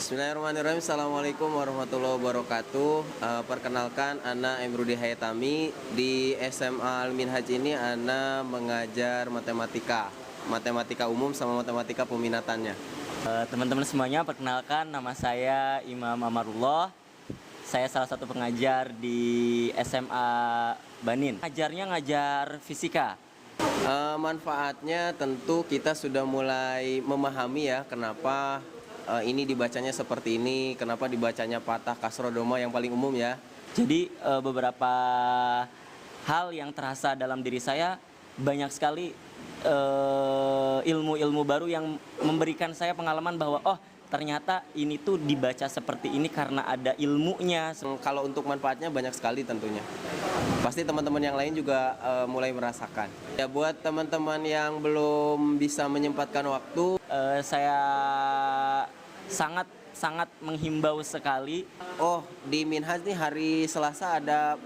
Bismillahirrahmanirrahim. Assalamualaikum warahmatullahi wabarakatuh. Perkenalkan, Ana Emrudi Hayatami. Di SMA Al-Minhaj ini Ana mengajar matematika umum sama matematika peminatannya. Teman-teman semuanya, perkenalkan, nama saya Imam Amarullah. Saya salah satu pengajar di SMA Banin. Ngajar fisika. Manfaatnya tentu kita sudah mulai memahami ya kenapa ini dibacanya seperti ini, kenapa dibacanya patah kasroh doma yang paling umum ya. Jadi beberapa hal yang terasa dalam diri saya, banyak sekali ilmu-ilmu baru yang memberikan saya pengalaman bahwa ternyata ini tuh dibaca seperti ini karena ada ilmunya. Kalau untuk manfaatnya banyak sekali tentunya. Pasti teman-teman yang lain juga mulai merasakan. Ya, buat teman-teman yang belum bisa menyempatkan waktu, saya sangat menghimbau sekali. Di Minhaj nih hari Selasa ada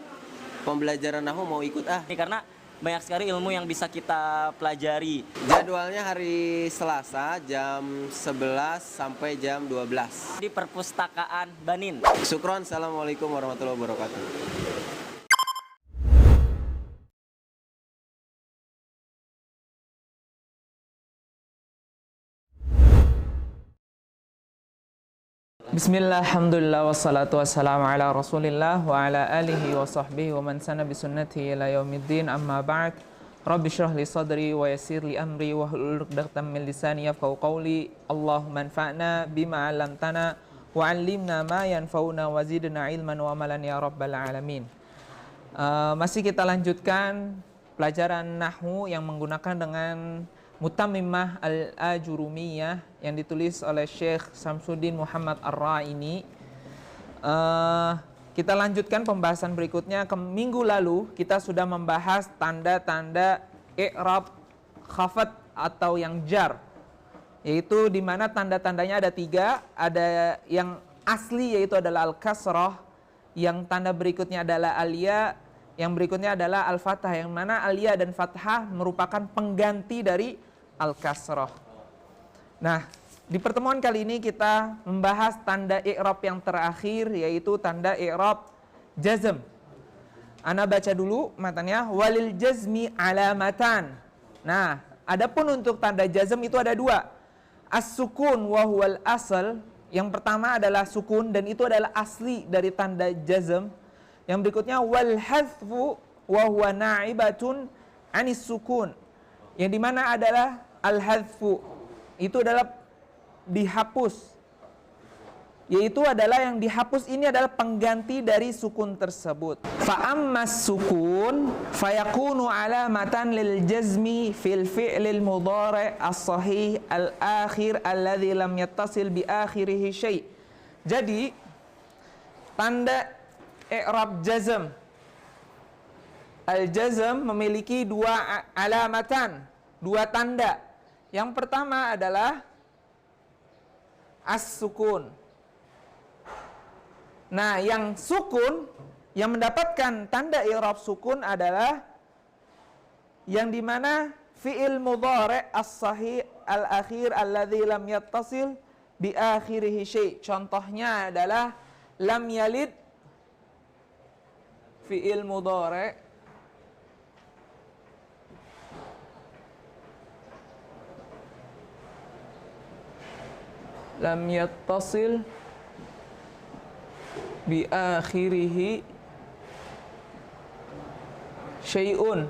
pembelajaran nahwu, mau ikut Ini karena banyak sekali ilmu yang bisa kita pelajari. Jadwalnya hari Selasa jam 11 sampai jam 12 di Perpustakaan Banin. Syukron. Assalamualaikum warahmatullahi wabarakatuh. Bismillah, alhamdulillah, wassalatu wassalamu ala rasulillah wa ala alihi wa sahbihi wa man sana bisunnatihi ila yaumiddin, amma ba'd. Rabbi syrah li sadri wa yassir li amri wa hlul 'uqdatam min lisani yafqahu qawli. Allahumma anfa'na bima 'allamtana wa 'allimna ma yanfa'una wa zidna ilman wa amalan ya rabbal alamin. Masih kita lanjutkan pelajaran nahwu yang menggunakan dengan Mutammimah Al-Ajurumiyah yang ditulis oleh Syekh Samsuddin Muhammad Ar-Raini. Kita lanjutkan pembahasan berikutnya. Minggu lalu kita sudah membahas tanda-tanda i'rab khafat atau yang jar, yaitu di mana tanda-tandanya ada 3. Ada yang asli yaitu adalah al-kasrah, yang tanda berikutnya adalah al-ya, yang berikutnya adalah al-fathah, yang mana al-ya dan fathah merupakan pengganti dari al-kasrah. Nah, di pertemuan kali ini kita membahas tanda i'rab yang terakhir, yaitu tanda i'rab jazm. Ana baca dulu matanya. Walil jazmi alamatan. Nah, adapun untuk tanda jazm itu ada 2. As-sukun wa huwal asal. Yang pertama adalah sukun dan itu adalah asli dari tanda jazm. Yang berikutnya wal hadfu wa huwa na'ibatun anis sukun. Yang dimana adalah al-hadfu, itu adalah dihapus, yaitu adalah yang dihapus ini adalah pengganti dari sukun tersebut. Fa'ammas sukun fayakunu alamatan lil jazmi fil fi'lil mudhari' as-sahih al-akhir alladhi lam yattasil bi akhirihi syai'. Jadi tanda i'rab jazm, al-jazm memiliki 2 alamatan, 2 tanda. Yang pertama adalah as-sukun. Nah, yang sukun, yang mendapatkan tanda i'rab sukun adalah yang dimana fi'il mudhari' as-sahih al-akhir alladhi lam yattasil bi akhirihi syai'. Contohnya adalah lam yalid, fi'il mudhari' lam yattasil bi akhirihi syai'un.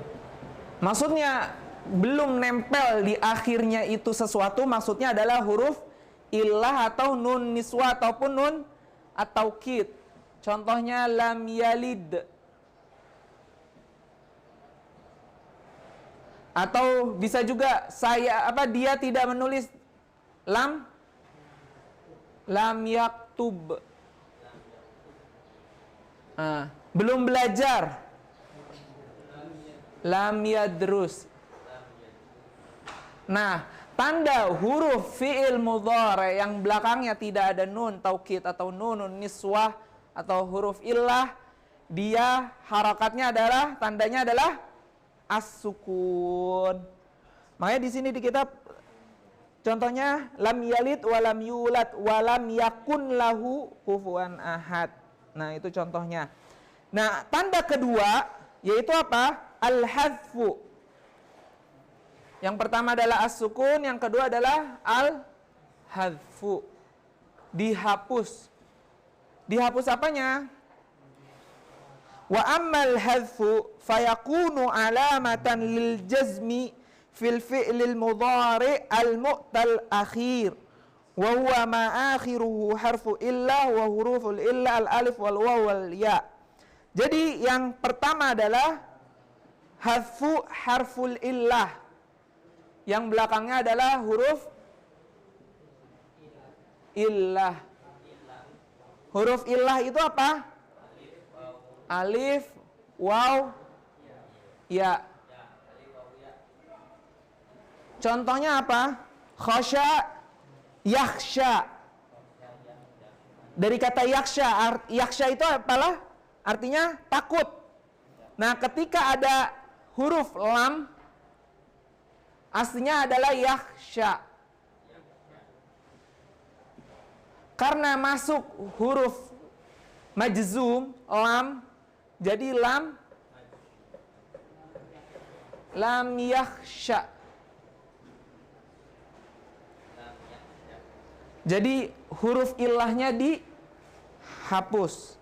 Maksudnya belum nempel di akhirnya itu sesuatu, maksudnya adalah huruf illah atau nun niswa ataupun nun at-taukid. Contohnya lam yalid. Atau bisa juga dia tidak menulis lam yaktub. Belum belajar, lam yadrus. Nah, tanda huruf fi'il mudhari yang belakangnya tidak ada nun taukid atau nun niswah atau huruf illah, dia harakatnya adalah, tandanya adalah as-sukun. Makanya di sini di kitab Contohnya lam yalid walam yulad walam yakun lahu kufuwan ahad. Nah, itu contohnya. Nah, tanda kedua yaitu apa? Al-hadfu. Yang pertama adalah as-sukun, yang kedua adalah al-hadfu. Dihapus. Dihapus apanya? Wa ammal hadfu fayakunu alamatan lil jazmi fil fi'lil mudhari' al-mu'tal akhir wa huwa ma akhiruhu harfu illa wa huruful illa al-alif wal waw wal ya. Jadi yang pertama adalah hadfu harful illah. Yang belakangnya adalah huruf illah. Huruf illah itu apa? Alif, waw, ya. Contohnya apa? Khasya, yakhsha. Dari kata yakhsha, yakhsha itu apalah? Artinya takut. Nah, ketika ada huruf lam, aslinya adalah yakhsha. Karena masuk huruf majzum, lam, jadi lam yakhsha. Jadi huruf illahnya dihapus.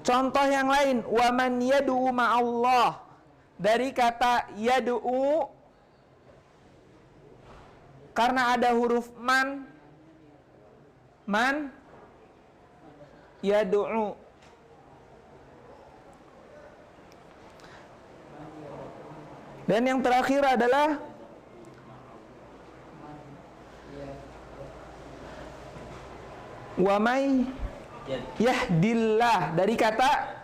Contoh yang lain, wa man yad'u ma'allah. Dari kata yad'u, karena ada huruf man yad'u. Dan yang terakhir adalah wa may yahdillah. Dari kata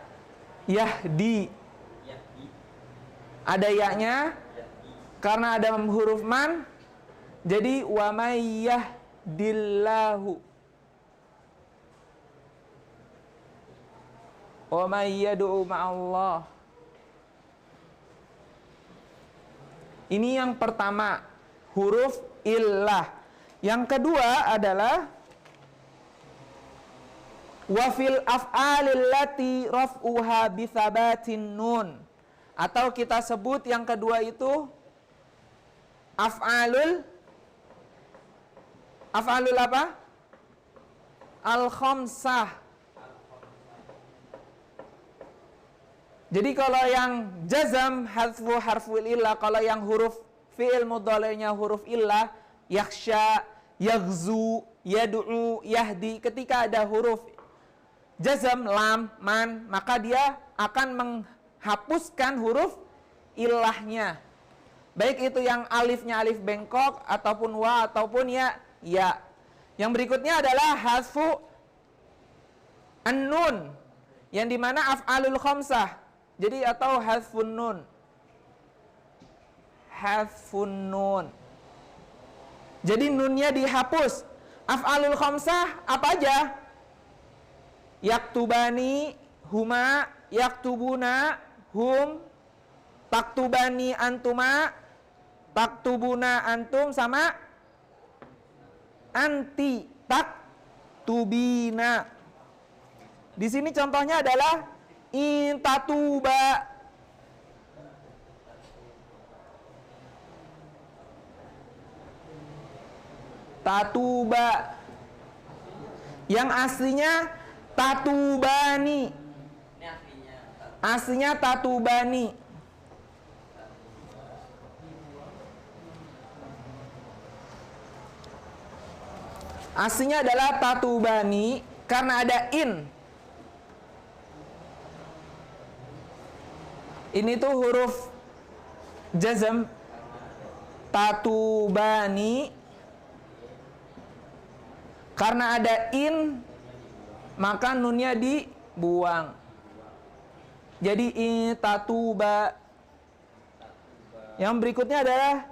yahdi, ada ya-nya karena ada huruf man, jadi wa may yahdillahu. Wa may yad'u ma'allah. Ini yang pertama, huruf illah. Yang kedua adalah wa fil af'alil lati raf'uha bi thabatin nun. Atau kita sebut yang kedua itu af'alul apa? Al-khamsah. Jadi kalau yang jazam hadfu harful illah, kalau yang huruf fi'il mudhari'nya huruf illah, yakhsha, yaghzu, yad'u, yahdi, ketika ada huruf jazam lam, man, maka dia akan menghapuskan huruf illahnya. Baik itu yang alifnya alif bengkok ataupun wa ataupun ya. Yang berikutnya adalah hasfu an-nun, yang dimana af'alul khamsah. Jadi atau hasfun nun. Hasfun nun. Jadi nunnya dihapus. Af'alul khamsah apa aja? Yaktubani, huma, yaktubuna, hum, taktubani antuma, taktubuna antum, sama anti, taktubina. Di sini contohnya adalah intatuba. Tatuba. Yang aslinya tatubani. Aslinya tatubani. Aslinya adalah tatubani karena ada in. Ini tuh huruf jazm tatubani, karena ada in maka nunnya dibuang. Jadi tatuba. Yang berikutnya adalah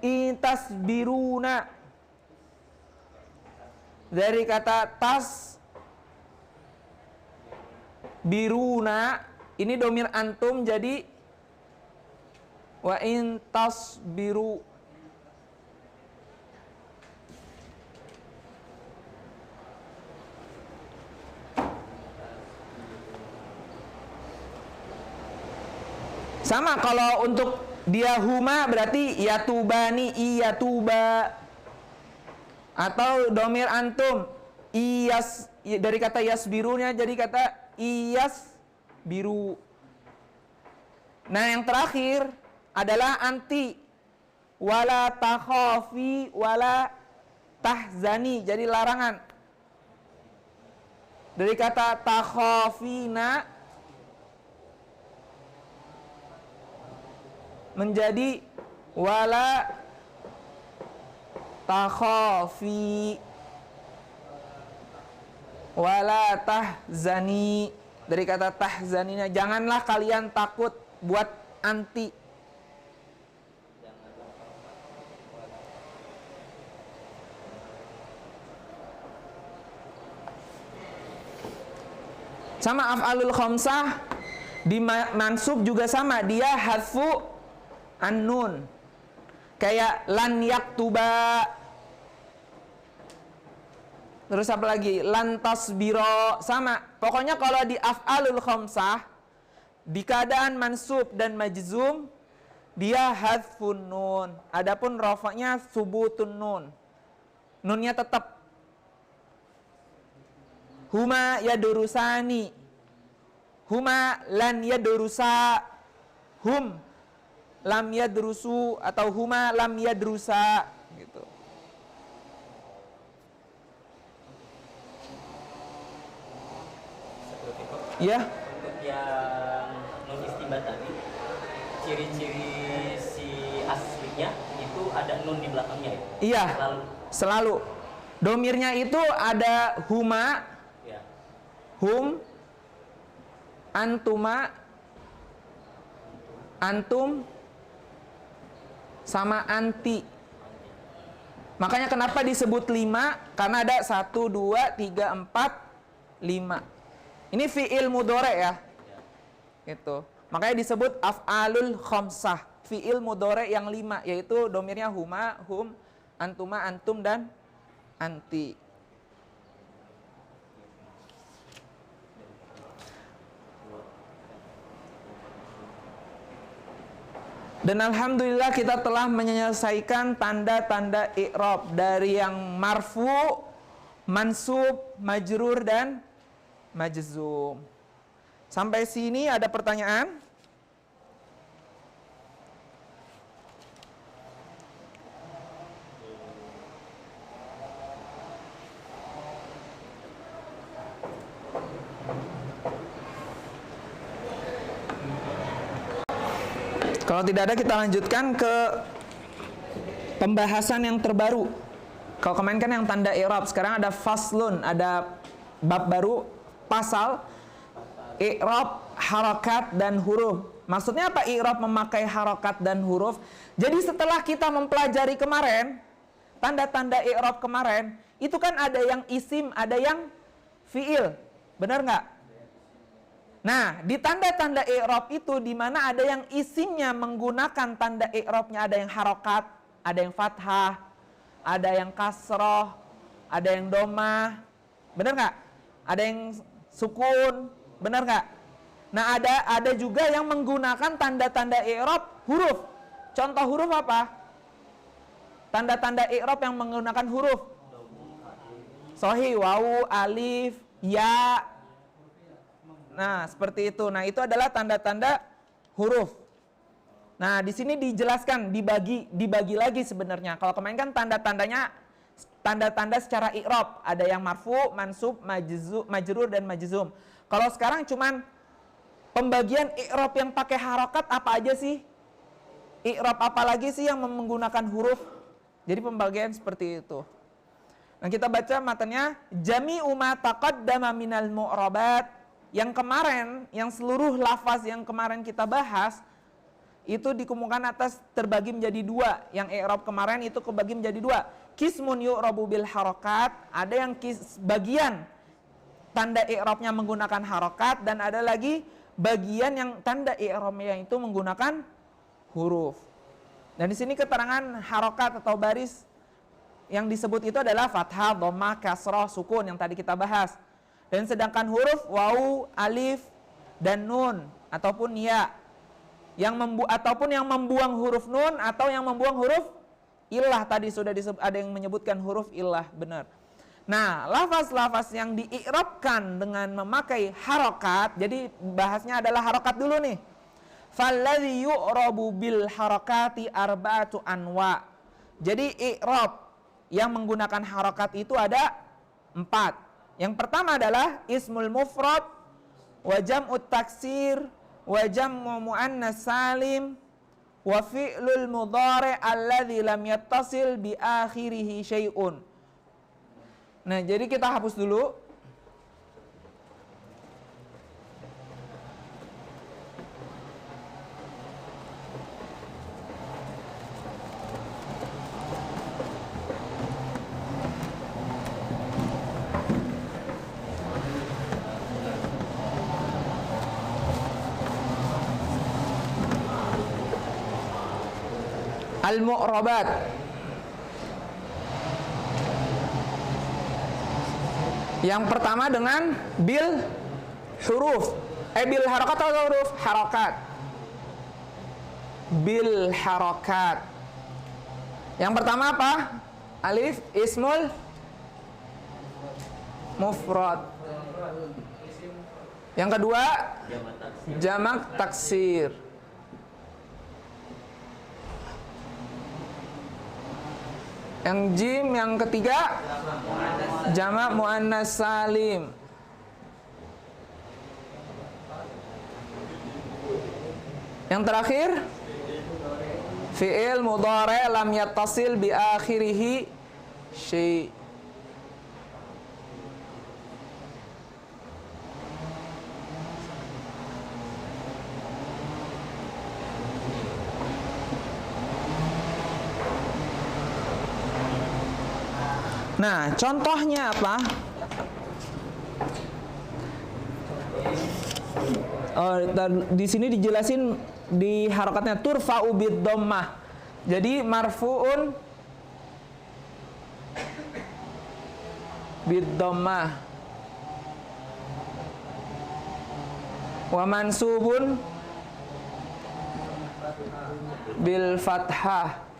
intasbiruna. Dari kata tas biruna, ini domir antum, jadi wa in tasbiru. Sama kalau untuk dia huma berarti yatubani iyatuba. Atau domir antum iyas, dari kata yasbirunya jadi kata iyas biru. Nah yang terakhir adalah anti, wala takhafi wala tahzani, jadi larangan. Dari kata takhafina menjadi wala takhafi wala tahzani. Dari kata tahzaninya, janganlah kalian takut, buat anti. Sama af'alul khamsah di mansub juga sama, dia hadfu an-nun. Kayak lan yaktuba. Terus apa lagi? Lan tasbiro, sama. Pokoknya kalau di af'alul khamsah di keadaan mansub dan majzum dia hadfun nun. Adapun rafa'nya subutun nun. Nunnya tetap. Huma yadurusani. Huma lan yadurusa. Hum lam yadrusu atau huma lam yadrusa gitu. Ya. Untuk yang nun istibat tadi, ciri-ciri si aslinya itu ada nun di belakangnya ya? Iya. Selalu. Domirnya itu ada huma, Ya. hum, antuma, antum, sama anti. Makanya kenapa disebut 5? Karena ada 1, 2, 3, 4, 5. Ini fi'il mudhari ya. Itu. Makanya disebut af'alul khamsah. Fi'il mudhari yang 5, yaitu domirnya huma, hum, antuma, antum, dan anti. Dan alhamdulillah kita telah menyelesaikan tanda-tanda i'rab dari yang marfu, mansub, majrur, dan majzum. Sampai sini ada pertanyaan? Kalau tidak ada, kita lanjutkan ke pembahasan yang terbaru. Kalau kemarin kan yang tanda i'rab, sekarang ada faslun, ada bab baru, pasal i'rab, harakat, dan huruf. Maksudnya apa i'rab memakai harakat dan huruf? Jadi setelah kita mempelajari kemarin, tanda-tanda i'rab kemarin, itu kan ada yang isim, ada yang fi'il. Benar nggak? Nah, di tanda-tanda i'rab itu di mana ada yang isimnya menggunakan tanda i'rabnya, ada yang harokat, ada yang fathah, ada yang kasroh, ada yang domah, benar nggak? Ada yang sukun, benar nggak? Nah, ada juga yang menggunakan tanda-tanda i'rab huruf. Contoh huruf apa? Tanda-tanda i'rab yang menggunakan huruf. Sahih, wawu, alif, ya. Nah, seperti itu. Nah, itu adalah tanda-tanda huruf. Nah, di sini dijelaskan, dibagi lagi sebenarnya. Kalau kemarin kan tanda-tandanya tanda-tanda secara i'rab, ada yang marfu, mansub, majrur, dan majzum. Kalau sekarang cuman pembagian i'rab yang pakai harakat apa aja sih? I'rab apa lagi sih yang menggunakan huruf? Jadi pembagian seperti itu. Nah, kita baca matanya, jami'u ma taqaddama minal mu'rabat. Yang kemarin, yang seluruh lafaz yang kemarin kita bahas, itu dikumpulkan atas terbagi menjadi dua. Yang i'rab kemarin itu kebagi menjadi dua. Qismun yu'rabu bil harakat, ada yang bagian tanda i'rabnya menggunakan harakat, dan ada lagi bagian yang tanda i'rabnya itu menggunakan huruf. Dan di sini keterangan harakat atau baris yang disebut itu adalah fathah, dhammah, kasrah, sukun yang tadi kita bahas. Dan sedangkan huruf wawu, alif, dan nun ataupun ya. ataupun yang membuang huruf nun atau yang membuang huruf illah. Tadi sudah ada yang menyebutkan huruf illah, benar. Nah, lafaz-lafaz yang dii'rabkan dengan memakai harokat, jadi bahasnya adalah harokat dulu nih. Falladzi yu'rabu bil harakati arba'atu anwa. Jadi i'rab yang menggunakan harokat itu ada 4. Yang pertama adalah ismul mufrad, wa jam'ut taksir, wa jam'u muannas salim, wa fi'lul mudhari' alladzi lam yattasil bi akhirih syai'un. Nah, jadi kita hapus dulu. Al-mu'rabat. Yang pertama dengan bil huruf. Bil harokat atau huruf? Harokat. Bil harokat. Yang pertama apa? Alif ismul mufrad. Yang kedua jamak taksir. Yang jim yang ketiga jamak muannas salim. Yang terakhir fi'il mudhari' lam yattasil bi akhirih syai'. Nah, contohnya apa? Di sini dijelasin di harokatnya turfa'u bid dhammah. Jadi marfu'un bid dhammah wa mansubun bil fathah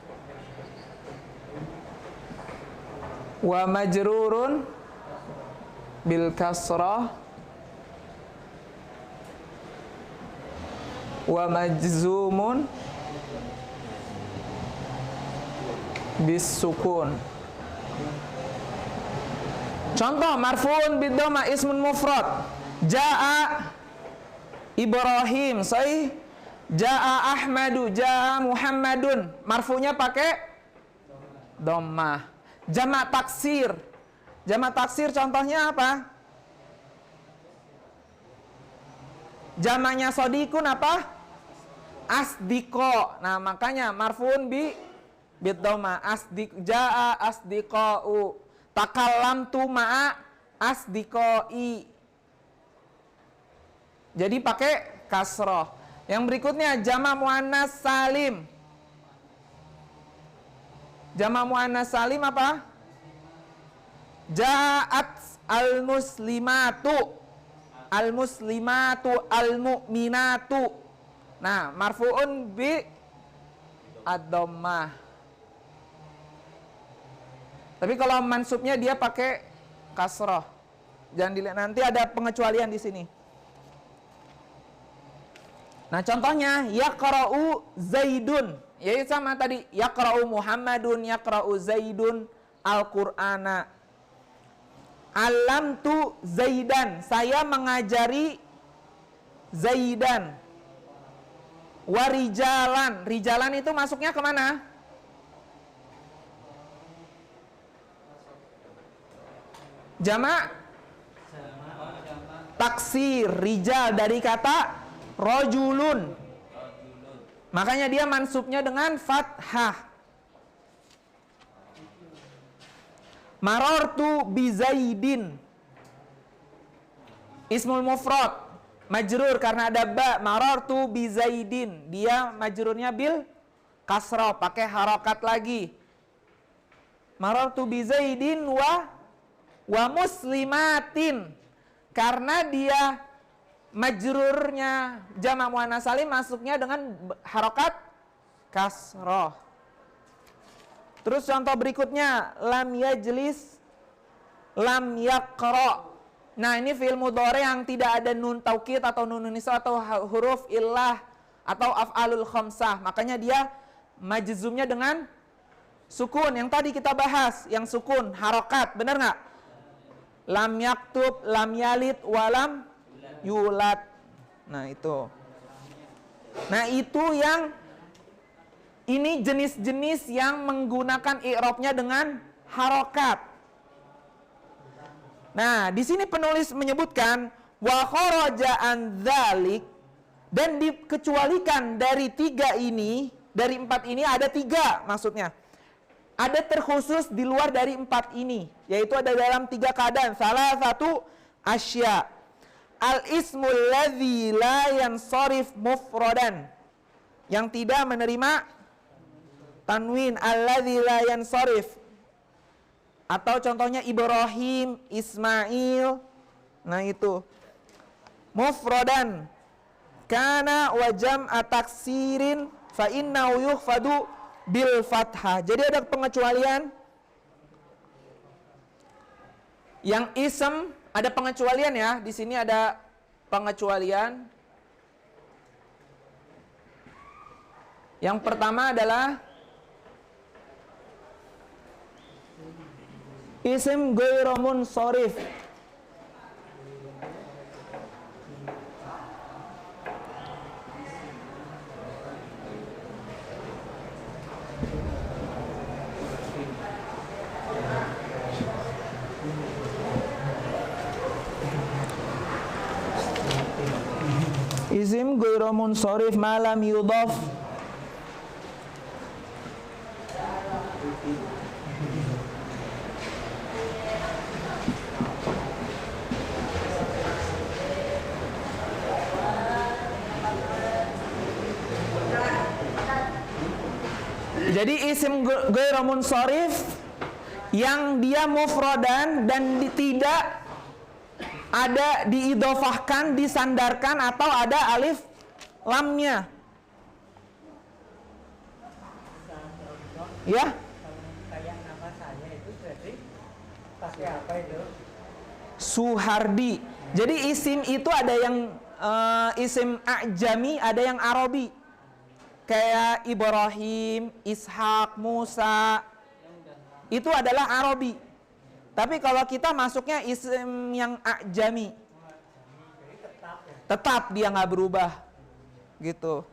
wa majrurun bil kasrah wa majzumun bis sukun. Contoh marfu'un bid dhamma ismun mufrad. Jaa Ibrahim, sahih. Jaa Ahmadu, jaa Muhammadun. Marfu'nya pakai dhammah. Jamak taksir. Jamak taksir contohnya apa? Jamaknya sodikun apa? Asdiko. Nah, makanya marfu'un bi bid-dhamma. Jaa asdiqau. Takallamtu ma'a asdiqai. Jadi pakai kasroh. Yang berikutnya jamak muannas salim. Jamak muannas salim apa? Ja'at al-muslimatu. Al-muslimatu al-mu'minatu. Nah, marfu'un bi ad-dhammah. Tapi kalau mansubnya dia pakai kasroh. Jangan dilihat, nanti ada pengecualian di sini. Nah, contohnya yaqra'u Zaidun. Ya sama tadi, yaqra'u Muhammadun, yaqra'u Zaidun Al-Qur'ana. Alamtu Zaidan, saya mengajari Zaidan. Warijalan, rijalan itu masuknya kemana? Jamak taksir, rijal dari kata rojulun. Makanya dia mansubnya dengan fathah. Marartu bi Zaidin. Ismul mufrad majrur karena ada ba. Marartu bi Zaidin. Dia majrurnya bil kasrah, pakai harokat lagi. Marartu bi Zaidin wa muslimatin. Karena dia majrurnya jamak muannats salim masuknya dengan harokat kasroh. Terus contoh berikutnya, lam yajlis, lam yaqra. Nah, ini fi'il mudhari yang tidak ada nun taukid atau nun niswa atau huruf illah atau af'alul khamsah. Makanya dia majzumnya dengan sukun. Yang tadi kita bahas, yang sukun, harokat, benar nggak? Lam yaktub, lam yalid, walam yulad. Nah, itu. Nah, itu yang ini jenis-jenis yang menggunakan i'rabnya dengan harokat. Nah, di sini penulis menyebutkan wa kharaja an dzalik, dan dikecualikan dari 3 ini, dari 4 ini ada 3 maksudnya. Ada terkhusus di luar dari 4 ini, yaitu ada dalam 3 keadaan. Salah satu asya. Al-ismul ladzi la yansarif mufradan, yang tidak menerima tanwin, alladzi la yansarif. Atau contohnya Ibrahim, Ismail. Nah, itu mufradan kana wa jam'a taksirin fa innahu yukhfadu bil fathah. Jadi ada pengecualian. Yang ism ada pengecualian ya. Di sini ada pengecualian. Yang pertama adalah isim ghairu munsharif. Isim ghairu munsharif ma lam yudhaf. Jadi isim ghairu munsharif yang dia mufradan dan tidak ada diidhofahkan, disandarkan atau ada alif lamnya. Ya? Kayak nama saya itu jadi pakai apa itu? Suhardi. Jadi isim itu ada yang isim a'jami, ada yang arabi. Kayak Ibrahim, Ishak, Musa. Itu adalah arabi. Tapi kalau kita masuknya isim yang a'jami. Tetap dia nggak berubah. Gitu.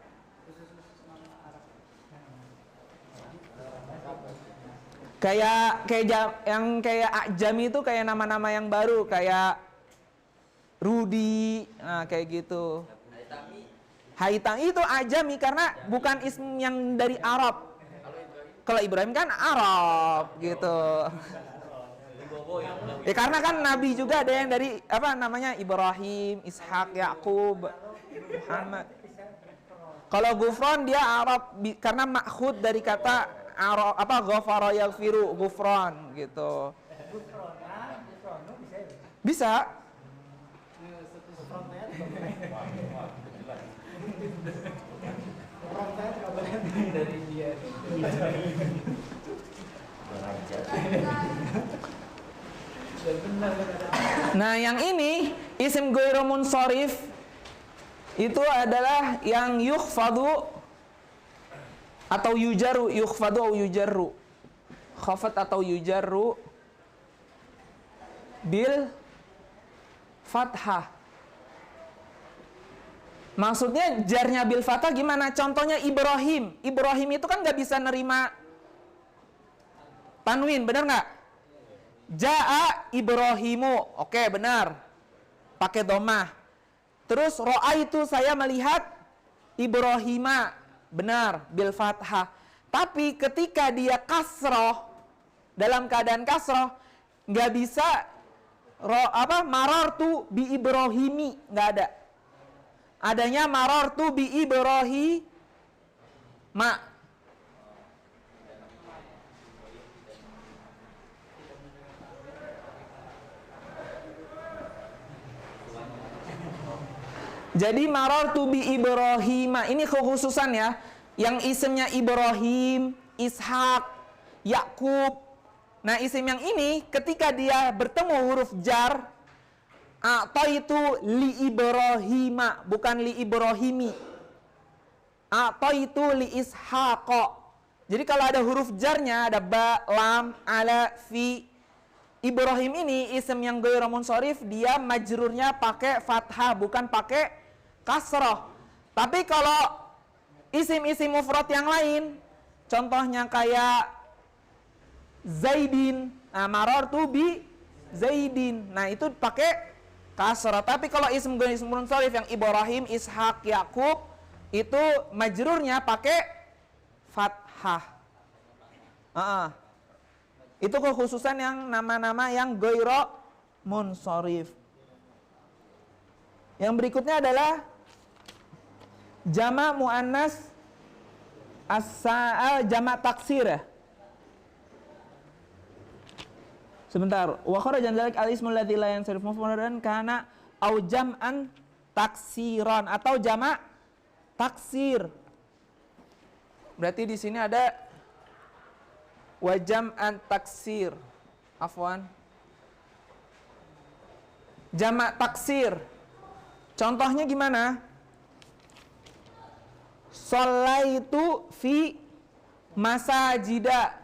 Yang kayak a'jami itu kayak nama-nama yang baru, kayak Rudi, nah kayak gitu. Haitami itu ajami karena bukan ism yang dari Arab. Kalau Ibrahim kan Arab gitu. Ya karena kan Nabi juga ada yang dari apa namanya Ibrahim, Ishak, Yakub, Muhammad. Kalau Gufron dia Arab karena makhud dari kata Arab, apa ghafara yaghfiru, Gufron gitu. Bisa. Nah, yang ini isim ghairu munsharif itu adalah yang yukhfadu atau yujarru, yukhfadu atau yujarru, khafat atau yujarru bil fathah. Maksudnya jarnya bil fathah gimana? Contohnya Ibrahim. Ibrahim itu kan nggak bisa nerima tanwin, benar nggak? Ja'a Ibrahimu, oke benar, pakai domah. Terus ro'a itu saya melihat Ibrahima, benar, bil fathah. Tapi ketika dia kasroh, dalam keadaan kasroh, nggak bisa marartu bi Ibrahimi, nggak ada. Adanya marartu bi Ibrahima. Jadi marartu bi Ibrahim. Ini kekhususan ya. Yang isimnya Ibrahim, Ishak, Yakub. Nah, isim yang ini ketika dia bertemu huruf jar, itu li Ibrahim, bukan li Ibrahimi. Itu li Ishaq. Jadi kalau ada huruf jarnya, ada ba, lam, ala, fi. Ibrahim ini isim yang ghairu munsharif, dia majrurnya pakai fathah, bukan pakai kasrah. Tapi kalau isim-isim mufrad yang lain, contohnya kayak Zaidin, marartu bi Zaidin. Nah, itu pakai kasrah. Tapi kalau isim ghairu munsharif yang Ibrahim, Ishak, Yakub, itu majrurnya pakai fathah. Itu kekhususan yang nama-nama yang ghairu munsharif. Yang berikutnya adalah jamak muannas jamak taksir ya. Sebentar. Wa kharajan dzalik al-ismul ladzi la yansarif mufradan kana au jam'an taksiran atau jamak taksir. Berarti di sini ada wa jam'an taksir. Afwan. Jamak taksir. Contohnya gimana? Sholaitu fi masajida.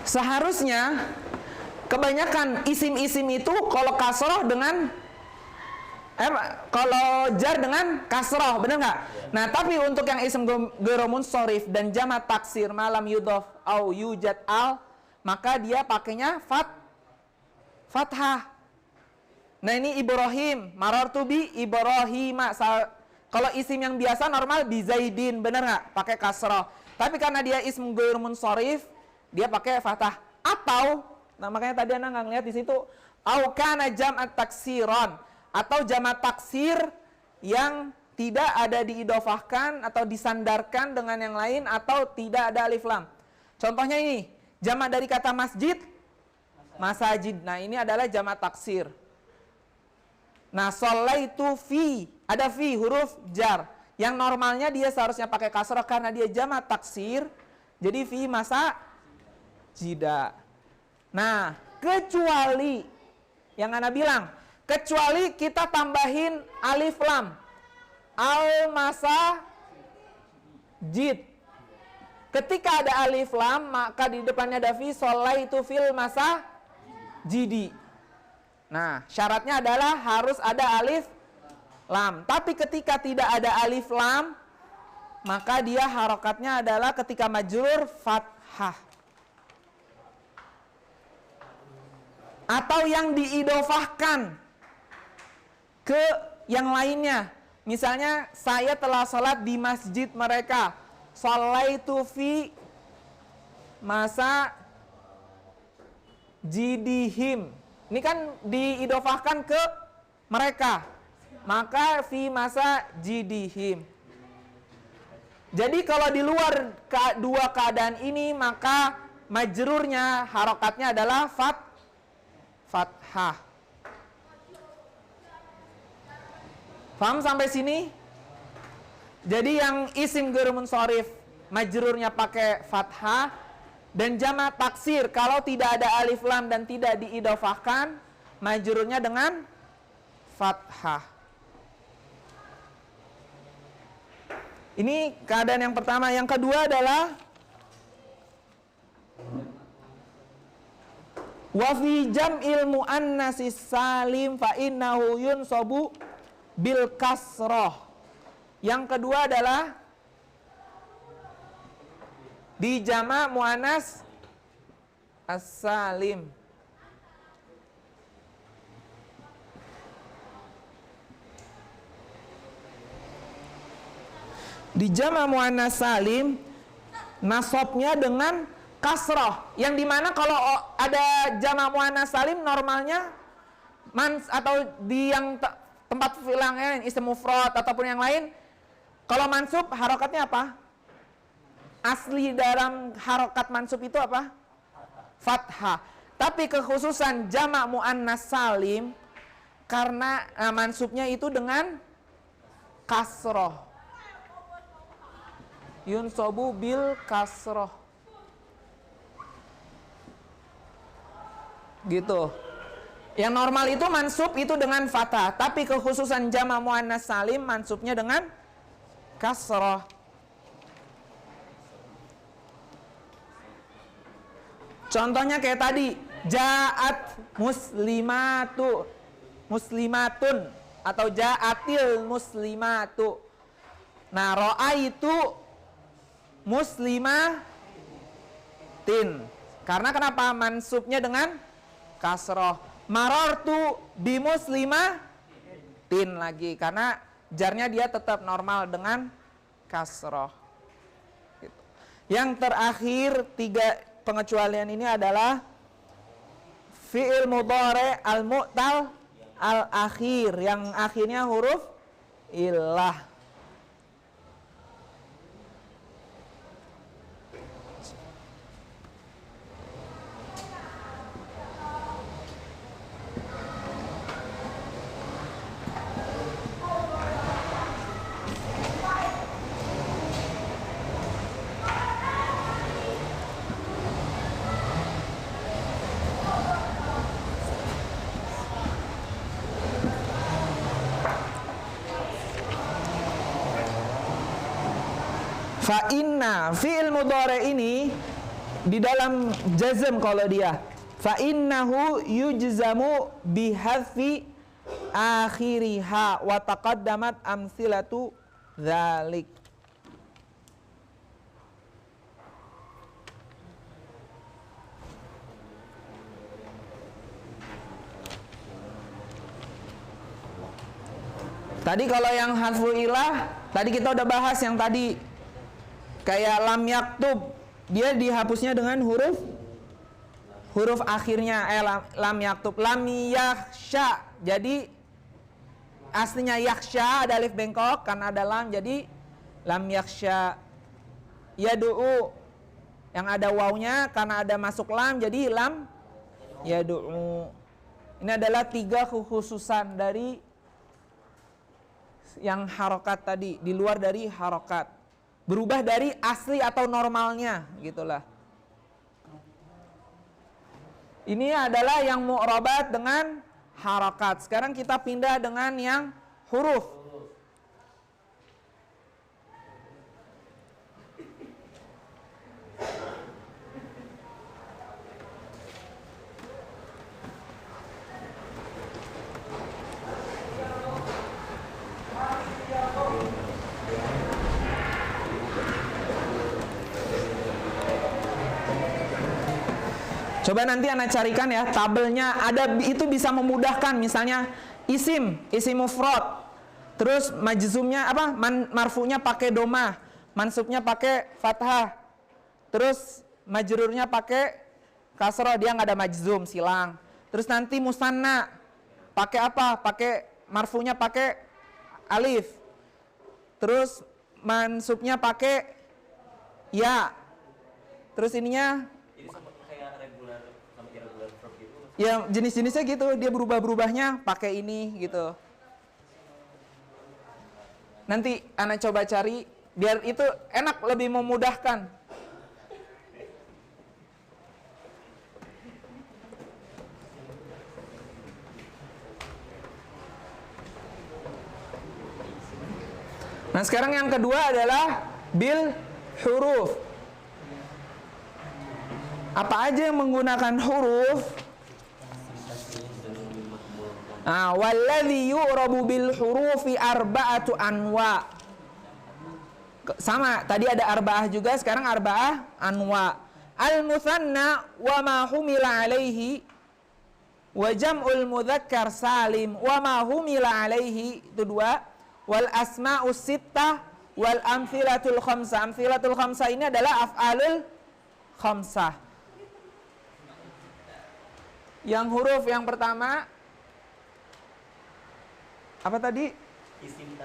Seharusnya kebanyakan isim-isim itu kalau kasroh dengan kalau jar dengan kasroh, benar nggak? Nah, tapi untuk yang isim ghairu munsharif dan jamak taksir malam yudhof au yujad al, maka dia pakainya fathah. Nah, ini Ibrahim, marartu bi Ibrahim. Kalau isim yang biasa normal bi Zaidin, benar nggak? Pakai kasroh. Tapi karena dia isim ghairu munsharif, dia pakai fathah. Atau, nah makanya tadi Anda nggak ngeliat di situ, au kana jam'at taksiran, atau jamak taksir yang tidak ada diidofahkan atau disandarkan dengan yang lain atau tidak ada alif lam. Contohnya ini, jamak dari kata masjid, masajid. Nah, ini adalah jamak taksir. Nah, sholaitu fi, ada fi huruf jar. Yang normalnya dia seharusnya pakai kasrah karena dia jamak taksir. Jadi fi masa jida. Nah, kecuali yang Ana bilang, kecuali kita tambahin alif lam. Al masa jid. Ketika ada alif lam, maka di depannya ada fi, sholaitu fil masa jidi. Nah, syaratnya adalah harus ada alif lam. Tapi ketika tidak ada alif lam, maka dia harokatnya adalah ketika majrur fathah. Atau yang diidofahkan ke yang lainnya. Misalnya, saya telah sholat di masjid mereka. Sholaitu fi masa jidihim. Ini kan diidofahkan ke mereka. Maka fi masa jidihim. Jadi kalau di luar dua keadaan ini, maka majrurnya, harokatnya adalah fathah. Paham sampai sini? Jadi yang isim ghairu munsharif majrurnya pakai fathah, dan jamak taksir kalau tidak ada alif lam dan tidak diidofahkan majrurnya dengan fathah. Ini keadaan yang pertama. Yang kedua adalah wa fi jam'il muannatsis salim fa innahu yunsabu bil kasroh. Yang kedua adalah di jamak muannas as-salim. Di jamak muannas salim nasabnya dengan kasroh, yang dimana kalau ada jamak muannas salim normalnya atau di yang tempat fi'il yang lain, isim mufrad ataupun yang lain, kalau mansub harokatnya apa? Asli dalam harokat mansub itu apa? Fathah. Tapi kekhususan jamak muannas salim, karena mansubnya itu dengan kasroh. Yunsobu bil kasroh. Gitu. Yang normal itu mansub itu dengan fathah, tapi kekhususan jamak muannas salim mansubnya dengan kasroh. Contohnya kayak tadi, ja'at muslimatun atau ja'atil muslimatu. Nah, ro'a itu muslimatin. Karena kenapa? Mansubnya dengan kasroh. Marartu bimuslimatin lagi. Karena jarnya dia tetap normal dengan kasroh. Gitu. Yang terakhir 3 pengecualian ini adalah fi'il mudhari al-mu'tal al-akhir, yang akhirnya huruf illah. Fa inna fi'il mudhari ini di dalam jazm kalau dia fa innahu yujzamu bihadfi akhiriha wa taqaddamat amsilatu dzalik. Tadi kalau yang harfu ilah, tadi kita udah bahas yang tadi kayak lam yaktub, dia dihapusnya dengan huruf akhirnya lam yaktub, lam yakhsha. Jadi aslinya yakhsha ada alif bengkok karena ada lam, jadi lam yakhsha. Yadu'u yang ada wawnya karena ada masuk lam, jadi lam yadu'u. Ini adalah 3 kekhususan dari yang harokat tadi, di luar dari harokat, berubah dari asli atau normalnya, gitulah. Ini adalah yang mu'rabat dengan harokat. Sekarang kita pindah dengan yang huruf. Coba nanti Anda carikan ya, tabelnya ada, itu bisa memudahkan. Misalnya isim mufrad, terus majzumnya apa? Marfu'nya pakai domah, mansubnya pakai fathah, terus majrurnya pakai kasroh, dia nggak ada majzum, silang. Terus nanti musanna pakai apa? Pakai marfu'nya pakai alif, terus mansubnya pakai ya, terus ininya ya jenis-jenisnya gitu, dia berubah-berubahnya pakai ini gitu. Nanti Anda coba cari biar itu enak, lebih memudahkan. Nah, sekarang yang kedua adalah bil huruf. Apa aja yang menggunakan huruf? Walladzi yu'rabu bil hurufi arba'atu anwa. Sama, tadi ada arba'ah juga, sekarang arba'ah anwa. Al-mutsanna wa ma humila alaihi, wa jam'ul mudzakkar salim wa ma humila alaihi, itu 2. Wal asma'us sittah wal amtsilatul khamsah. Amtsilatul khamsah ini adalah af'alul khamsah. Yang huruf yang pertama Apa tadi?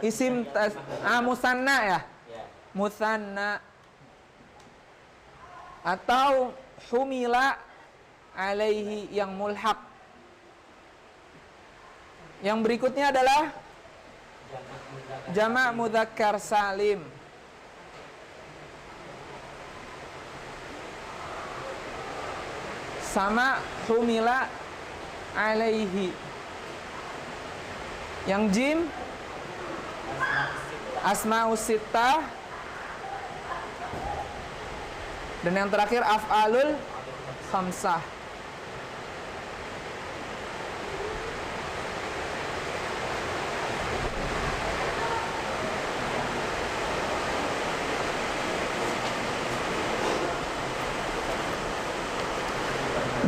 Isim musanna ya? Ya. Musanna. Atau humila alaihi yang mulhaq. Yang berikutnya adalah jamak mudzakkar salim. Sama humila alaihi. Yang jim asmaus sittah. Dan yang terakhir af'alul khamsah.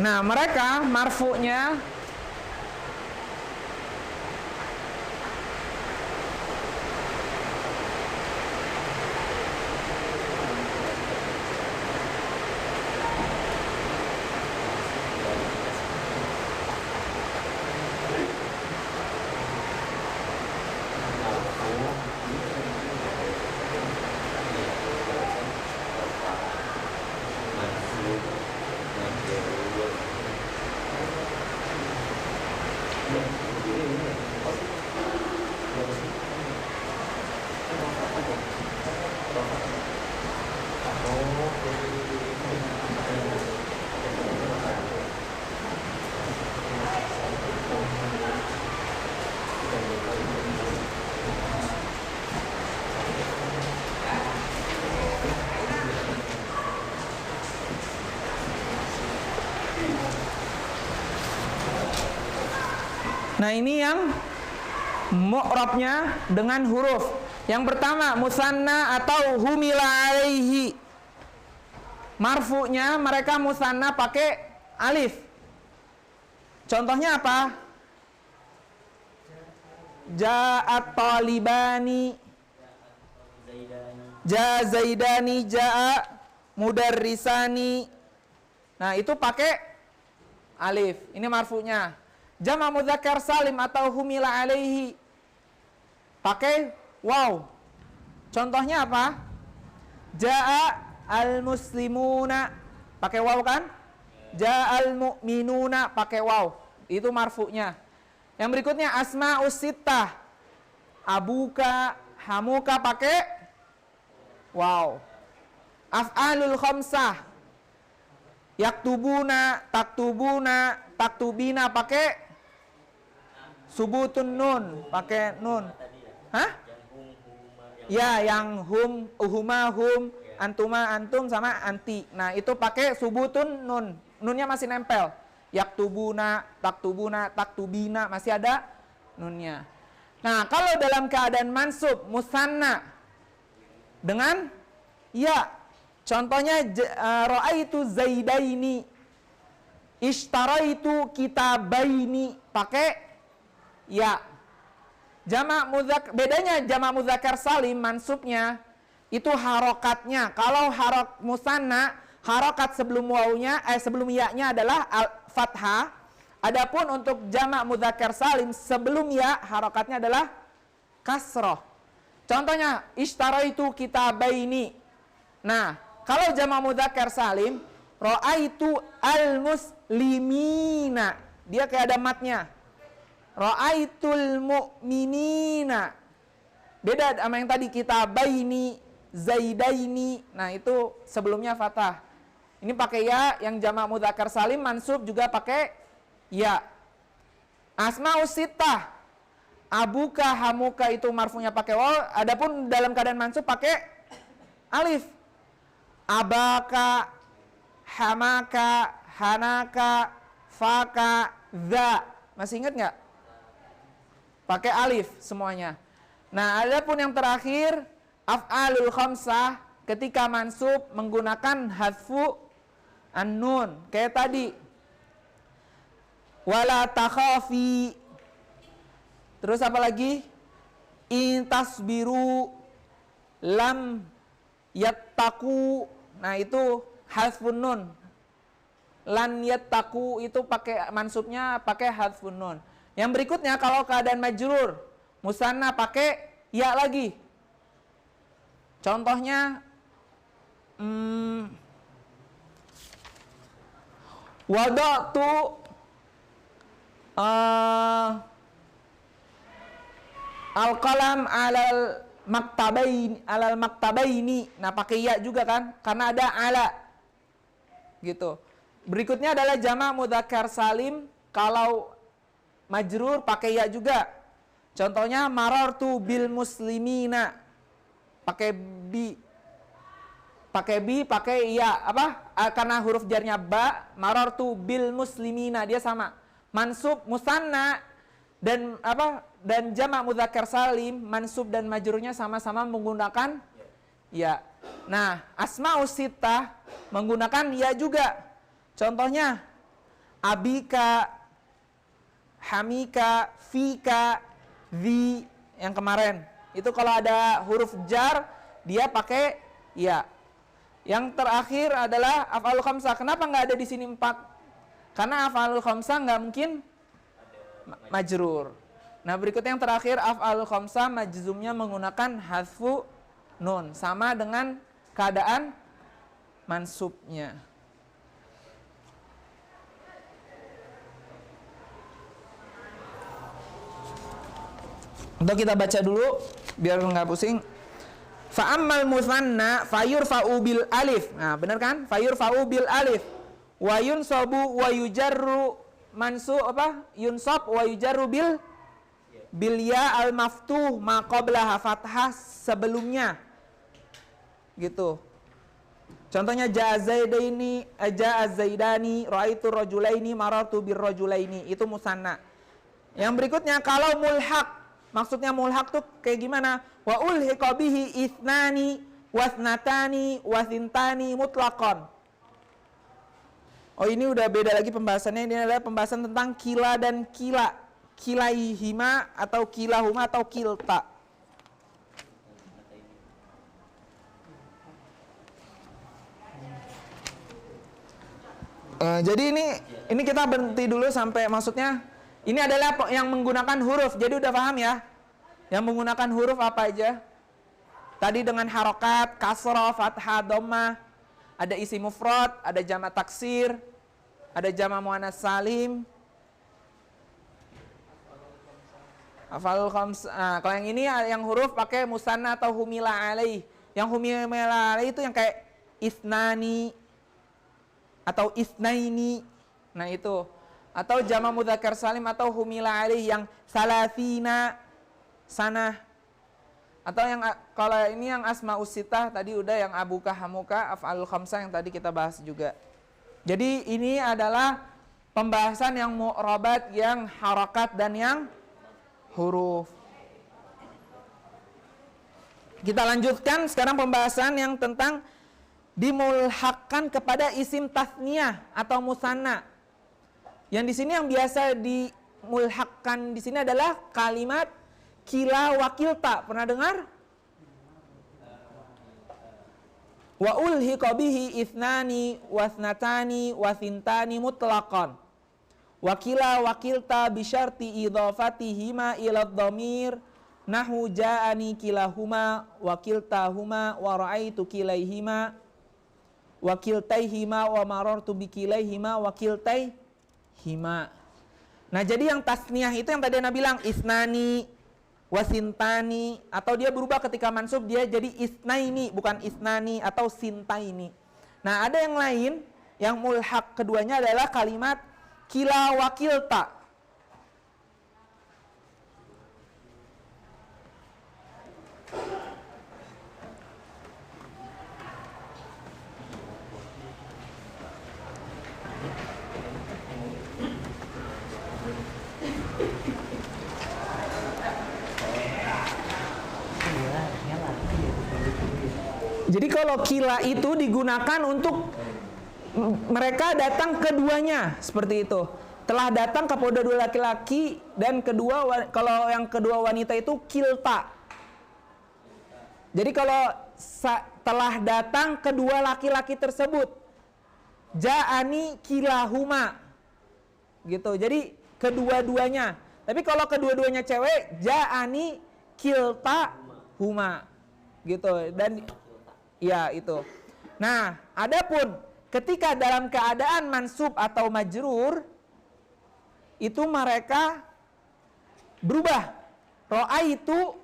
Nah, mereka marfu'nya Nah, ini yang mu'rabnya dengan huruf. Yang pertama, musanna atau humila alaihi. Marfu'nya mereka musanna pakai alif. Contohnya apa? Ja'at talibani. Ja zaidani, ja'a mudarrisani. Nah, itu pakai alif. Ini marfu'nya. Jama' mudzakkar salim atau humila alaihi pakai waw. Contohnya apa? Ja'a al-muslimuna pakai waw kan? Ja'a al-mu'minuna pakai waw. Itu marfu'nya. Yang berikutnya asma'us sittah. Abuka, hamuka pakai waw. Af'alul khamsah. Yaktubuna, taktubuna, taktubina pakai subutun nun, pakai nun. Hah? Ya, yang hum, uhuma, hum, antuma, antum, sama anti. Nah, itu pakai subutun nun. Nunnya masih nempel. Yaktubuna, taktubuna, taktubina, masih ada nunnya. Nah, kalau dalam keadaan mansub, musanna, dengan ya, contohnya ra'aitu zaidaini, ishtaraitu kitabaini, pakai ya. Bedanya jamak mudzakkar salim mansubnya itu harokatnya. Kalau musanna, harokat sebelum wawunya sebelum ya-nya adalah fathah. Adapun untuk jamak mudzakkar salim sebelum ya harokatnya adalah kasroh. Contohnya ishtaraitu kitabaini. Nah, kalau jamak mudzakkar salim, ra'aitu al-muslimina. Dia kayak ada matnya. Ra'aitul mu'minina. Beda sama yang tadi kitabaini, zaidaini. Nah, itu sebelumnya fathah. Ini pakai ya, yang jamak mudzakkar salim mansub juga pakai ya. Asmaus sittah. Abuka, hamuka itu marfu'nya pakai waw. Adapun dalam keadaan mansub pakai alif. Abaka, hamaka, hanaka, faka, za. Masih ingat nggak? Pakai alif semuanya. Nah, adapun yang terakhir af'alul khamsah ketika mansub menggunakan hadfu an-nun. Kayak tadi. Wala takhafi. Terus apa lagi? In tasbiru lam yattaku. Nah, itu hadfun nun. Lan yattaku itu pakai mansubnya pakai hadfun nun. Yang berikutnya kalau keadaan majrur, musanna pakai ya lagi. Contohnya wada'tu al-qalam alal maktabaini. Nah, pakai ya juga kan? Karena ada ala. Gitu. Berikutnya adalah jamak mudzakkar salim, kalau majrur pakai ya juga. Contohnya marartu bil muslimina. Pakai bi. Pakai ya, apa? Karena huruf jarnya ba, marartu bil muslimina, dia sama. Mansub musanna dan apa? Dan jamak mudzakkar salim, mansub dan majrurnya sama-sama menggunakan ya. Nah, asmaus sittah menggunakan ya juga. Contohnya abika, hamika, fika, zi yang kemarin. Itu kalau ada huruf jar dia pakai ya. Yang terakhir adalah af'alul khamsah. Kenapa nggak ada di sini 4? Karena af'alul khamsah nggak mungkin majrur. Nah, berikutnya yang terakhir af'alul khamsah majzumnya menggunakan hadfu nun, sama dengan keadaan mansubnya. Untuk kita baca dulu biar nggak pusing. Fa'ammal musanna fayurfa'u bil alif. Nah, benar kan? Fayurfa'u bil alif. Wa yunsabu wa yujarru mansu apa? Yunsab wa yujarru bil ya al maftuh ma qablaha fathah sebelumnya. Gitu. Contohnya ja'a zaidani, ra'aitu rajulaini, marartu bir rajulaini. Itu musanna. Yang berikutnya kalau mulhaq. Maksudnya mulhaq tuh kayak gimana? Wa ulhiqa bihi ithnani wasnatani wasintani mutlaqan. Oh, ini udah beda lagi pembahasannya. Ini adalah pembahasan tentang kila dan kila. Kilaihima atau kilahuma atau kilta. Jadi ini kita berhenti dulu sampai maksudnya ini adalah yang menggunakan huruf. Jadi udah paham ya? Yang menggunakan huruf apa aja? Tadi dengan harokat, kasroh, fathah, dhammah. Ada isi mufrad, ada jamak taksir, ada jamak muannas salim. Af'alul khamsah. Nah, kalau yang ini yang huruf pakai musanna atau humila alaih. Yang humila alaih itu yang kayak isnani atau isnaini. Nah, itu. Atau jamak mudzakkar salim atau humila alaih yang salasina sana. Atau yang kalau ini yang asmaus sittah tadi udah yang abuka hamuka af'alul khamsah yang tadi kita bahas juga. Jadi ini adalah pembahasan yang mu'rabat, yang harakat dan yang huruf. Kita lanjutkan sekarang pembahasan yang tentang dimulhakkan kepada isim tasniyah atau musanna. Yang di sini yang biasa dimulhakkan di sini adalah kalimat kila wakilta. Pernah dengar? Wa ulhiqa bihi ithnani wasnatani wasintani mutlaqan. Wakila wakilta bisyarti idhafatihima ila dhamir nahu ja'ani kilahuma wakiltahuma wa ra'aitu kilaihima wakiltaihima wa marartu bikilaihima wakiltaihima. Nah, jadi yang tasniyah itu yang tadi Anda bilang isnani wasintani, atau dia berubah ketika mansub dia jadi isnaini bukan isnani atau sintaini. Nah, ada yang lain yang mulhaq keduanya adalah kalimat kila wakilta. Jadi kalau kila itu digunakan untuk mereka datang keduanya, seperti itu. Telah datang kepada dua laki-laki dan kedua, kalau yang kedua wanita itu kilta. Jadi kalau telah datang kedua laki-laki tersebut, ja'ani kilahuma. Gitu. Jadi kedua-duanya Tapi kalau kedua-duanya cewek, ja'ani kilta huma. Gitu. Dan ya itu. Nah, adapun ketika dalam keadaan mansub atau majrur, itu mereka berubah. Ra'aitu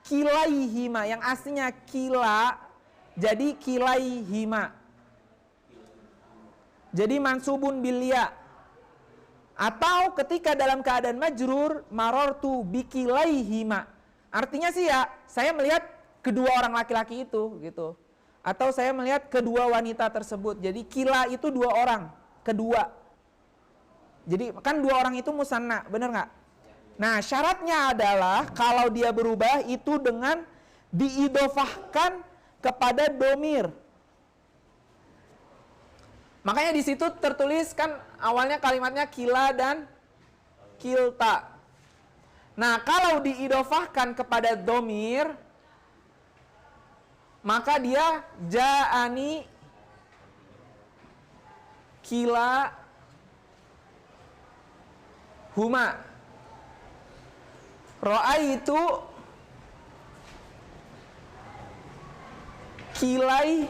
kilaihima, yang aslinya kila jadi kilaihima. Jadi mansubun bil ya. Atau ketika dalam keadaan majrur, marartu bikilaihima. Artinya sih ya, saya melihat kedua orang laki-laki itu gitu. Atau saya melihat kedua wanita tersebut. Jadi kila itu dua orang, kedua. Jadi kan dua orang itu musanna, benar nggak? Nah, syaratnya adalah kalau dia berubah itu dengan diidofahkan kepada domir. Makanya di situ tertulis kan awalnya kalimatnya kila dan kilta. Nah, kalau diidofahkan kepada domir, maka dia ja'ani kila huma. Ra'aitu kilai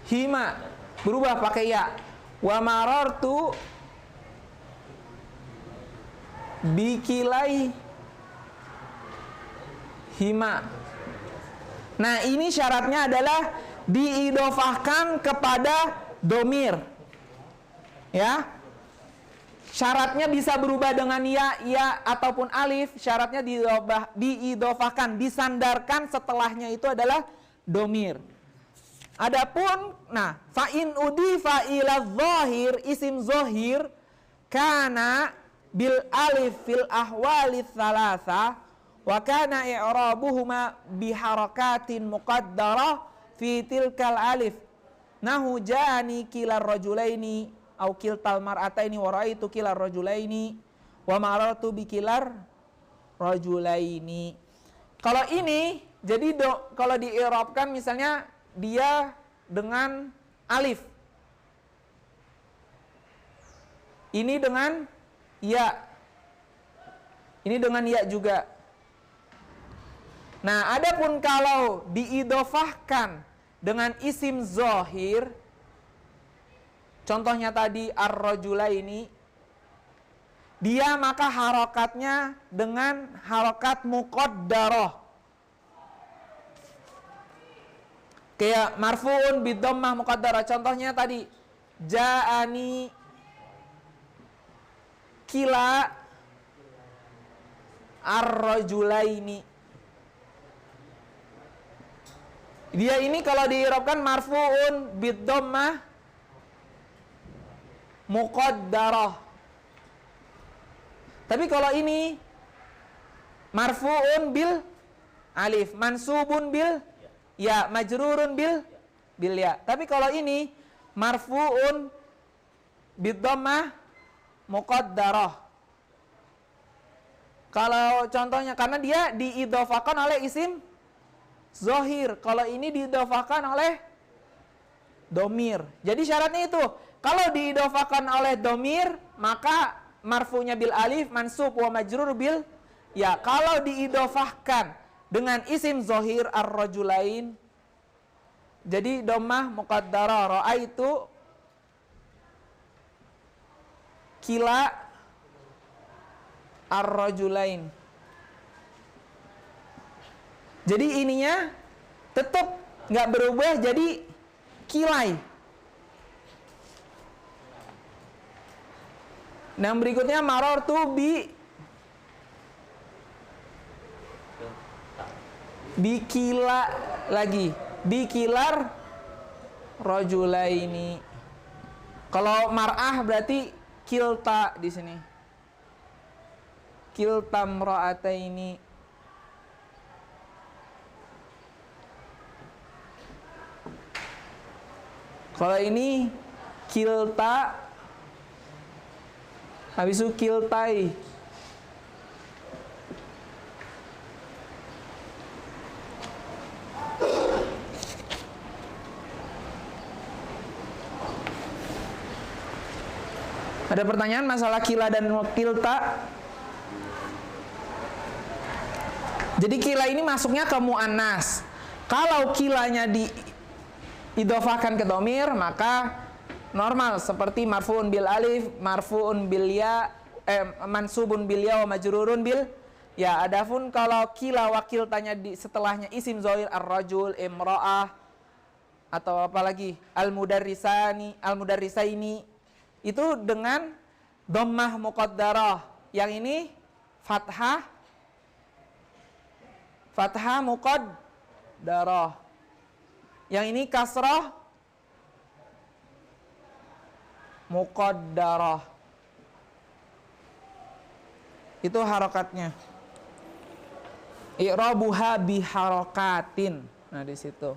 hima. Berubah pakai ya. Wa marartu bikilai hima. Nah, ini syaratnya adalah diidofahkan kepada domir. Ya. Syaratnya bisa berubah dengan ya ataupun alif. Syaratnya diidofahkan, disandarkan setelahnya itu adalah domir. Adapun, nah, fa'in udifa ila zahir, isim zahir, kana bil alif fil ahwali thalatha, wa kana i'rabuhuma biharakatin muqaddarah fi tilkal alif. Nahu jani kilar rajulaini, au kiltal mar'ataini, wa ra'aitu kilar rajulaini, wa marartu bikilar rajulaini. Kalau ini, jadi kalau diirabkan misalnya, dia dengan alif. Ini dengan ya. Ini dengan ya juga. Nah, adapun kalau diidofahkan dengan isim zahir, contohnya tadi ar-rajulaini, dia maka harokatnya dengan harokat muqaddarah. Kayak marfu'un bidhammah muqaddarah. Contohnya tadi ja'ani kila ar-rajulaini. Dia ini kalau diirabkan marfu'un bidhammah muqaddarah. Tapi kalau ini marfu'un bil alif, mansubun bil ya, majrurun bil ya. Tapi kalau ini marfu'un bidhammah muqaddarah. Kalau contohnya karena dia diidhofahkan oleh isim zahir. Kalau ini diidhofahkan oleh domir. Jadi syaratnya itu, kalau diidhofahkan oleh domir, maka marfu'nya bil alif, mansub wa majrur bil ya. Kalau diidhofahkan dengan isim zahir ar-rajulain, jadi dhammah muqaddarah. Ra'aitu kila ar-rajulain. Jadi ininya tetap nggak berubah jadi kilai. Nah, berikutnya marartu bikila lagi, bikilar rajulaini. Kalau mar'ah berarti kilta di sini. Kilta mra'ataini. Kalau ini kilta, habis itu kiltai. Ada pertanyaan masalah kila dan kilta? Jadi kila ini masuknya ke muannas. Kalau kilanya diidhofahkan ke dhamir, maka normal seperti marfuun bil alif, marfuun bil ya, mansubun bil ya wa majrurun bil ya. Adapun kalau kila wakil tanya setelahnya isim dhamir ar-rajul, imra'ah, atau apalagi al-mudarrisaini, itu dengan dhammah muqaddarah. Yang ini fathah muqaddarah. Yang ini kasrah muqaddarah. Itu harokatnya. I'rabuha biharakatin. Nah, di situ.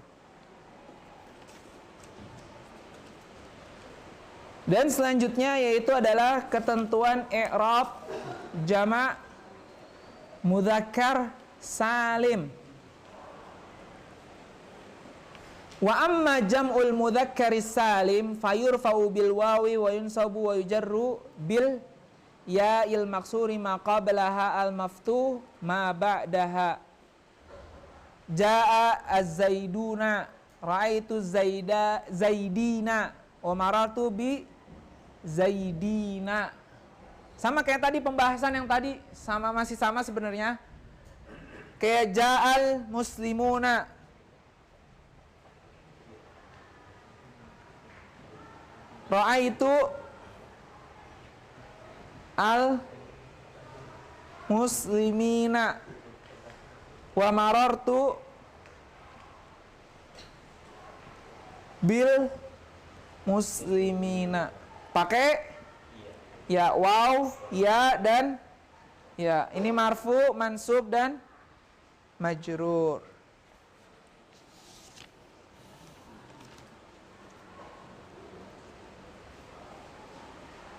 Dan selanjutnya yaitu adalah ketentuan i'rab jamak mudzakkar salim. Wa amma jam'ul mudzakkaris salim fayurfa'u bil wawi wa yunsabu wa yujarru bil ya'il maksuri ma qablaha al maftuh ma ba'daha. Ja'a az-zaiduna, ra'aitu zaidina wa marartu bi zaidina. Sama kayak tadi pembahasan yang tadi, masih sama sebenarnya. Kayak ja'al muslimuna, ra'aitu al muslimina wa marartu bil muslimina. Pakai ya waw, ya dan ya. Ini marfu, mansub dan majrur.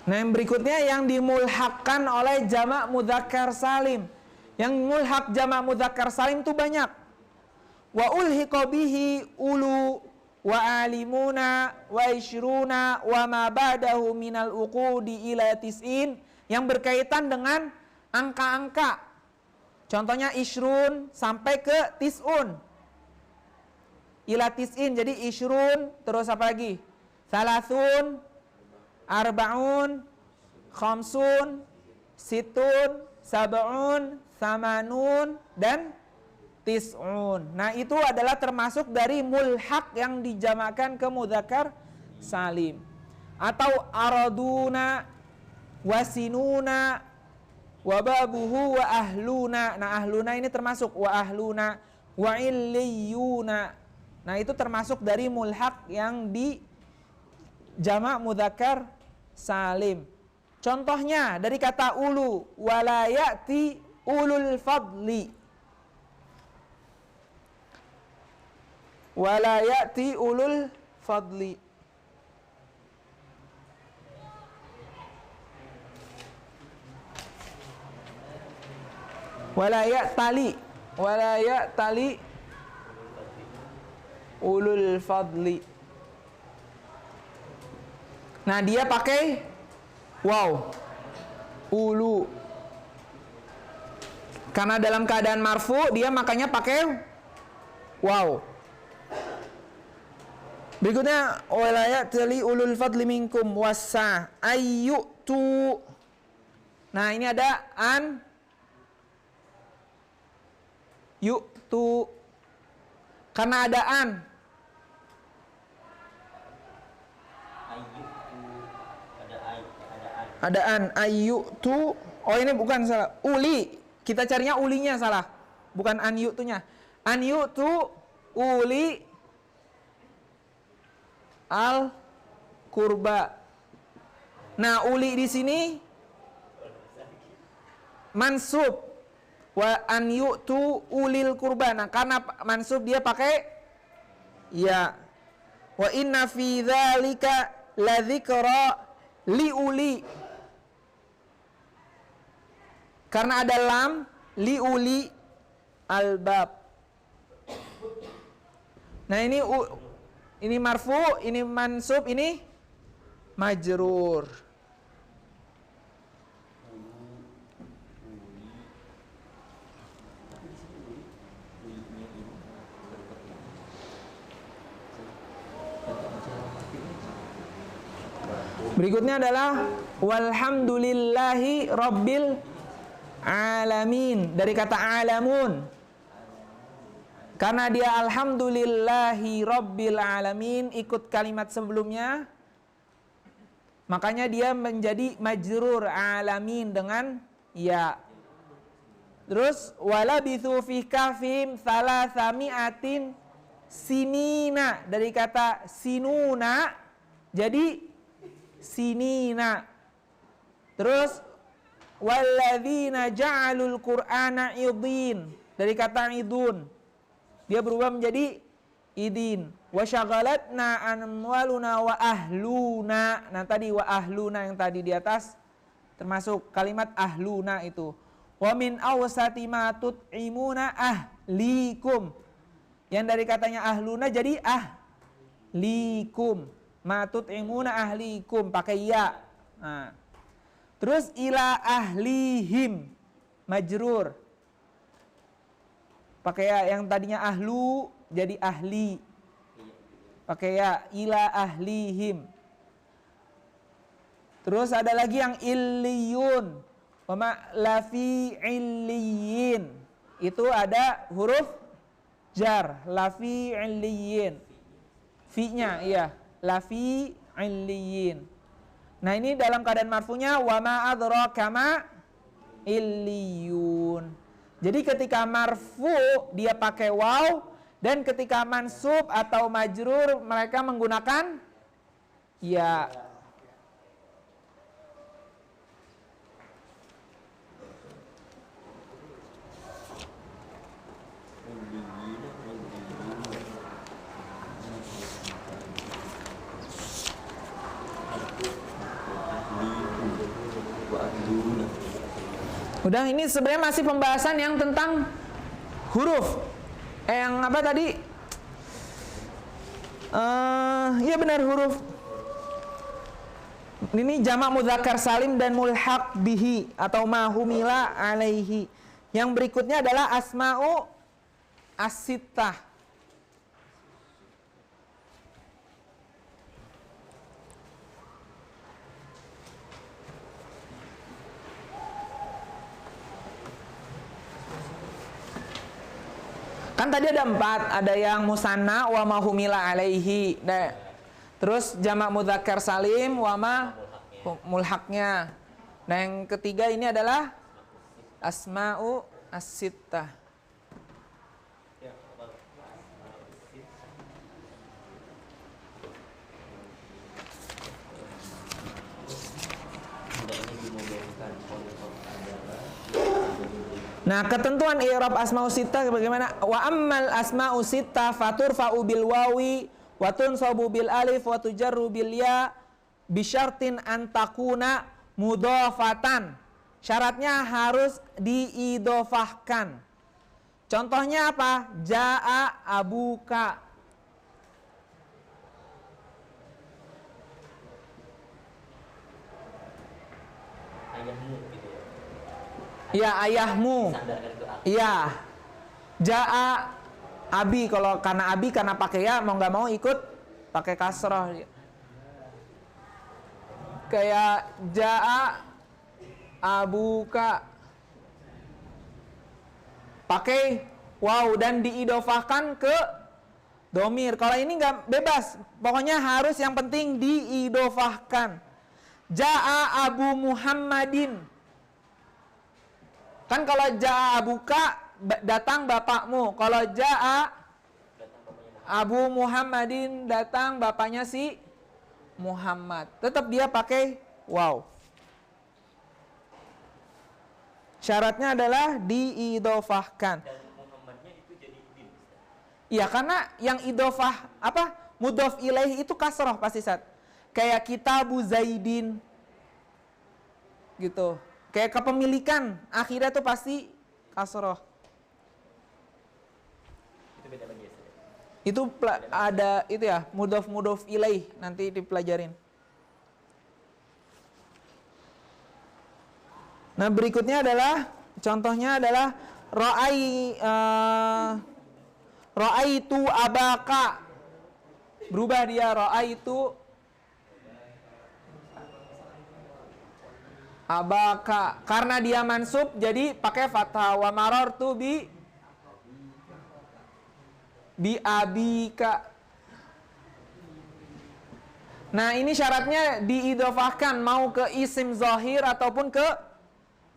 Nah, yang berikutnya yang dimulhakkan oleh jamak mudzakkar salim. Yang mulhak jamak mudzakkar salim itu banyak. Wa ulhiqa bihi ulu wa alimuna wa isyruna wa ma ba'dahu minal uqudi ila tis'in, yang berkaitan dengan angka-angka. Contohnya isyrun sampai ke tis'un. Ila tis'in, jadi isyrun terus apa lagi? Salasun, arba'un, khamsun, situn, sab'un, samanun, dan tis'un. Nah, itu adalah termasuk dari mulhaq yang dijamakkan ke mudzakkar salim. Atau araduna, wasinuna, wababuhu, wa ahluna. Nah, ahluna ini termasuk wa ahluna, wa illiyuna. Nah, itu termasuk dari mulhaq yang di jamak mudzakkar salim. Contohnya dari kata ulu, wala ya'ti ulul fadli. Wala ya'ti ulul fadli. Wala ya'tali ulul fadli. Nah, dia pakai waw, ulu. Karena dalam keadaan marfu dia makanya pakai waw. Berikutnya wala ya'tali ulul fadli minkum wasa ayyutu. Nah, ini ada an yu'tu. Karena ada an. Ada an ayyutu. Oh, ini bukan, salah. Uli. Kita carinya ulinya salah. Bukan an yu'tunya. An yu'tu uli al kurba. Nah, uli di sini mansub. Wa an yu'tu ulil kurba. Nah, karena mansub dia pakai ya. Wa inna fi dzalika la dzikra li uli. Karena ada lam li uli albab. Nah, ini marfu, ini mansub, ini majrur. Berikutnya adalah walhamdulillahi rabbil alamin, dari kata alamun. Karena dia alhamdulillahi rabbil alamin ikut kalimat sebelumnya, makanya dia menjadi majrur alamin dengan ya. Terus walabithu fi kafim salasami'atin sinina, dari kata sinuna jadi sinina. Terus walladzina ja'alul qur'ana idin, dari kata idun dia berubah menjadi idin. Wa syaghalatna amwaluna wa ahluna. Nah tadi wa ahluna yang tadi di atas termasuk kalimat ahluna itu. Wa min awsati ma tut'imuna ahlikum, yang dari katanya ahluna jadi ahlikum. Ma tut'imuna ahlikum pakai ya. Nah. Terus ila ahlihim majrur pakai ya, yang tadinya ahlu jadi ahli pakai ya, ila ahlihim. Terus ada lagi yang illiyun, wama lafi illiyin, itu ada huruf jar, lafi illiyin, fi-nya iya, lafi illiyin. Nah ini dalam keadaan marfunya wama adraka ma illiyun. Jadi ketika marfu dia pakai waw, dan ketika mansub atau majrur mereka menggunakan ya. Udah, ini sebenarnya masih pembahasan yang tentang huruf. Yang apa tadi? Iya benar, huruf. Ini jamak mudzakkar salim dan mulhaq bihi atau ma humila alaihi. Yang berikutnya adalah asma'u as-sittah. Kan tadi ada 4, ada yang musanna wa ma humila alaihi. Nah, terus jamak mudzakkar salim wa ma mulhaqnya. Nah, yang ketiga ini adalah asma'u as-sittah. Nah, ketentuan i'rab asma'u sittah bagaimana? Wa ammal asma'u sittah faturfa'u bil wawi wa tunsabu bil alif wa tujarru bil ya bi syartin an takuna mudhafatan. Syaratnya harus diidhofahkan. Contohnya apa? Jaa abuka. Ayahmu gitu ya. Ya, ayahmu. Iya. Jaa abi, kalau karena abi karena pakai ya mau nggak mau ikut pakai kasroh. Kayak jaa abuka pakai waw dan diidofahkan ke domir. Kalau ini nggak bebas, pokoknya harus yang penting diidofahkan. Jaa abu Muhammadin. Kan kalau jaa abuka datang bapakmu. Kalau jaa abu Muhammadin datang bapaknya si Muhammad. Tetap dia pakai waw. Syaratnya adalah diidofahkan. Dan Muhammadnya itu jadi idin. Iya, karena yang idofah apa? Mudhof ilaih itu kasroh pasti Sat. Kayak kitabu Zaidin. Gitu. Kayak kepemilikan akhirnya tuh pasti kasroh. Itu beda lagi ya. Itu ada itu ya, mudhof ilaih, nanti dipelajarin. Nah, berikutnya adalah contohnya adalah ra'aitu abaka. Berubah dia ra'aitu abaka. Karena dia mansub jadi pakai fathah. Wa marartu bi abika. Nah, ini syaratnya diidhofahkan mau ke isim zahir ataupun ke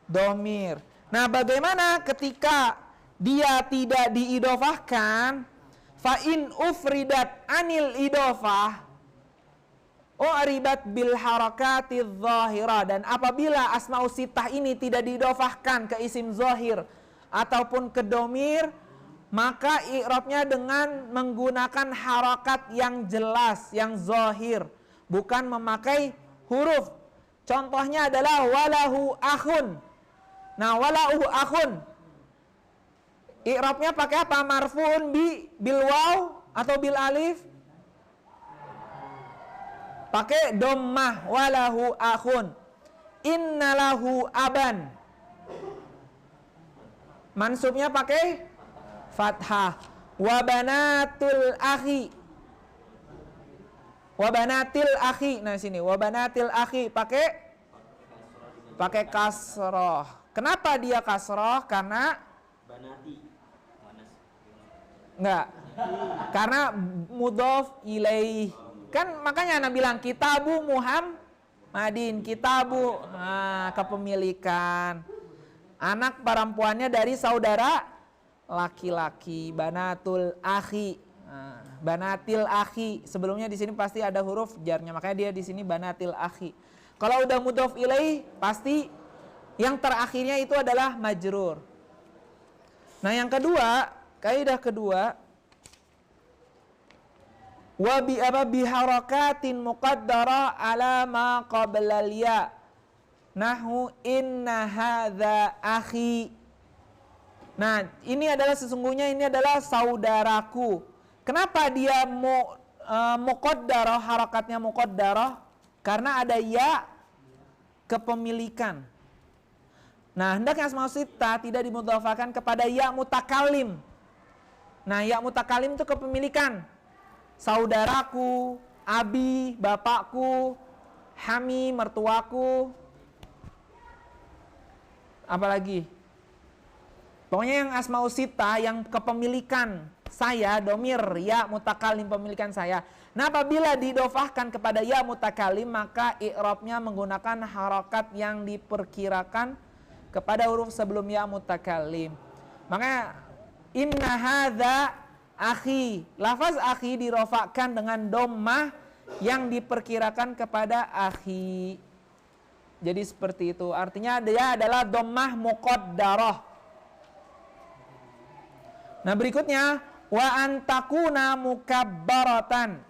domir. Nah, bagaimana ketika dia tidak diidhofahkan? Fa in ufridat anil idhofah u'ribat bil harakati dhahira. Dan apabila asmaul sittah ini tidak diidhofahkan ke isim zahir ataupun ke domir, maka i'rabnya dengan menggunakan harakat yang jelas, yang zahir, bukan memakai huruf. Contohnya adalah walahu akhun. Nah, walahu akhun, i'rabnya pakai apa? Marfu'un bil waw atau bil alif? Pakai dhammah. Walahu akhun. Innalahu aban, mansubnya pakai fathah. Wa banatul akhi. Wa banatil akhi. Nah, sini wa banatil akhi pakai kasroh. Kenapa dia kasroh? Karena enggak. Karena mudhof ilaih. Kan makanya Anda bilang kitabu Muhammadin, kitabu, kepemilikan. Anak perempuannya dari saudara laki-laki, banatul akhi. Banatil akhi. Sebelumnya di sini pasti ada huruf jarnya, makanya dia di sini banatil akhi. Kalau udah mudhof ilaih pasti yang terakhirnya itu adalah majrur. Nah, yang kedua, kaidah kedua, wa bi harakatin muqaddarah ala ma qabla ya. Nahu inna hadza akhi. Nah, ini adalah sesungguhnya ini adalah saudaraku. Kenapa dia muqaddarah, harakatnya muqaddarah? Karena ada ya kepemilikan. Nah, hendaknya asmaul sittah tidak dimudhafahkan kepada ya mutakalim. Nah, ya mutakalim itu kepemilikan. Saudaraku, abi, bapakku, hami, mertuaku. Apalagi? Pokoknya yang asmaul sittah yang kepemilikan saya, domir, ya mutakalim pemilikan saya. Nah, apabila didofahkan kepada ya mutakalim, maka i'rabnya menggunakan harakat yang diperkirakan kepada huruf sebelum ya mutakalim. Makanya inna hadza akhi, lafaz akhi dirofakkan dengan dommah yang diperkirakan kepada akhi. Jadi seperti itu. Artinya dia adalah dommah muqaddarah. Nah, berikutnya wa antakuna mukabbaratan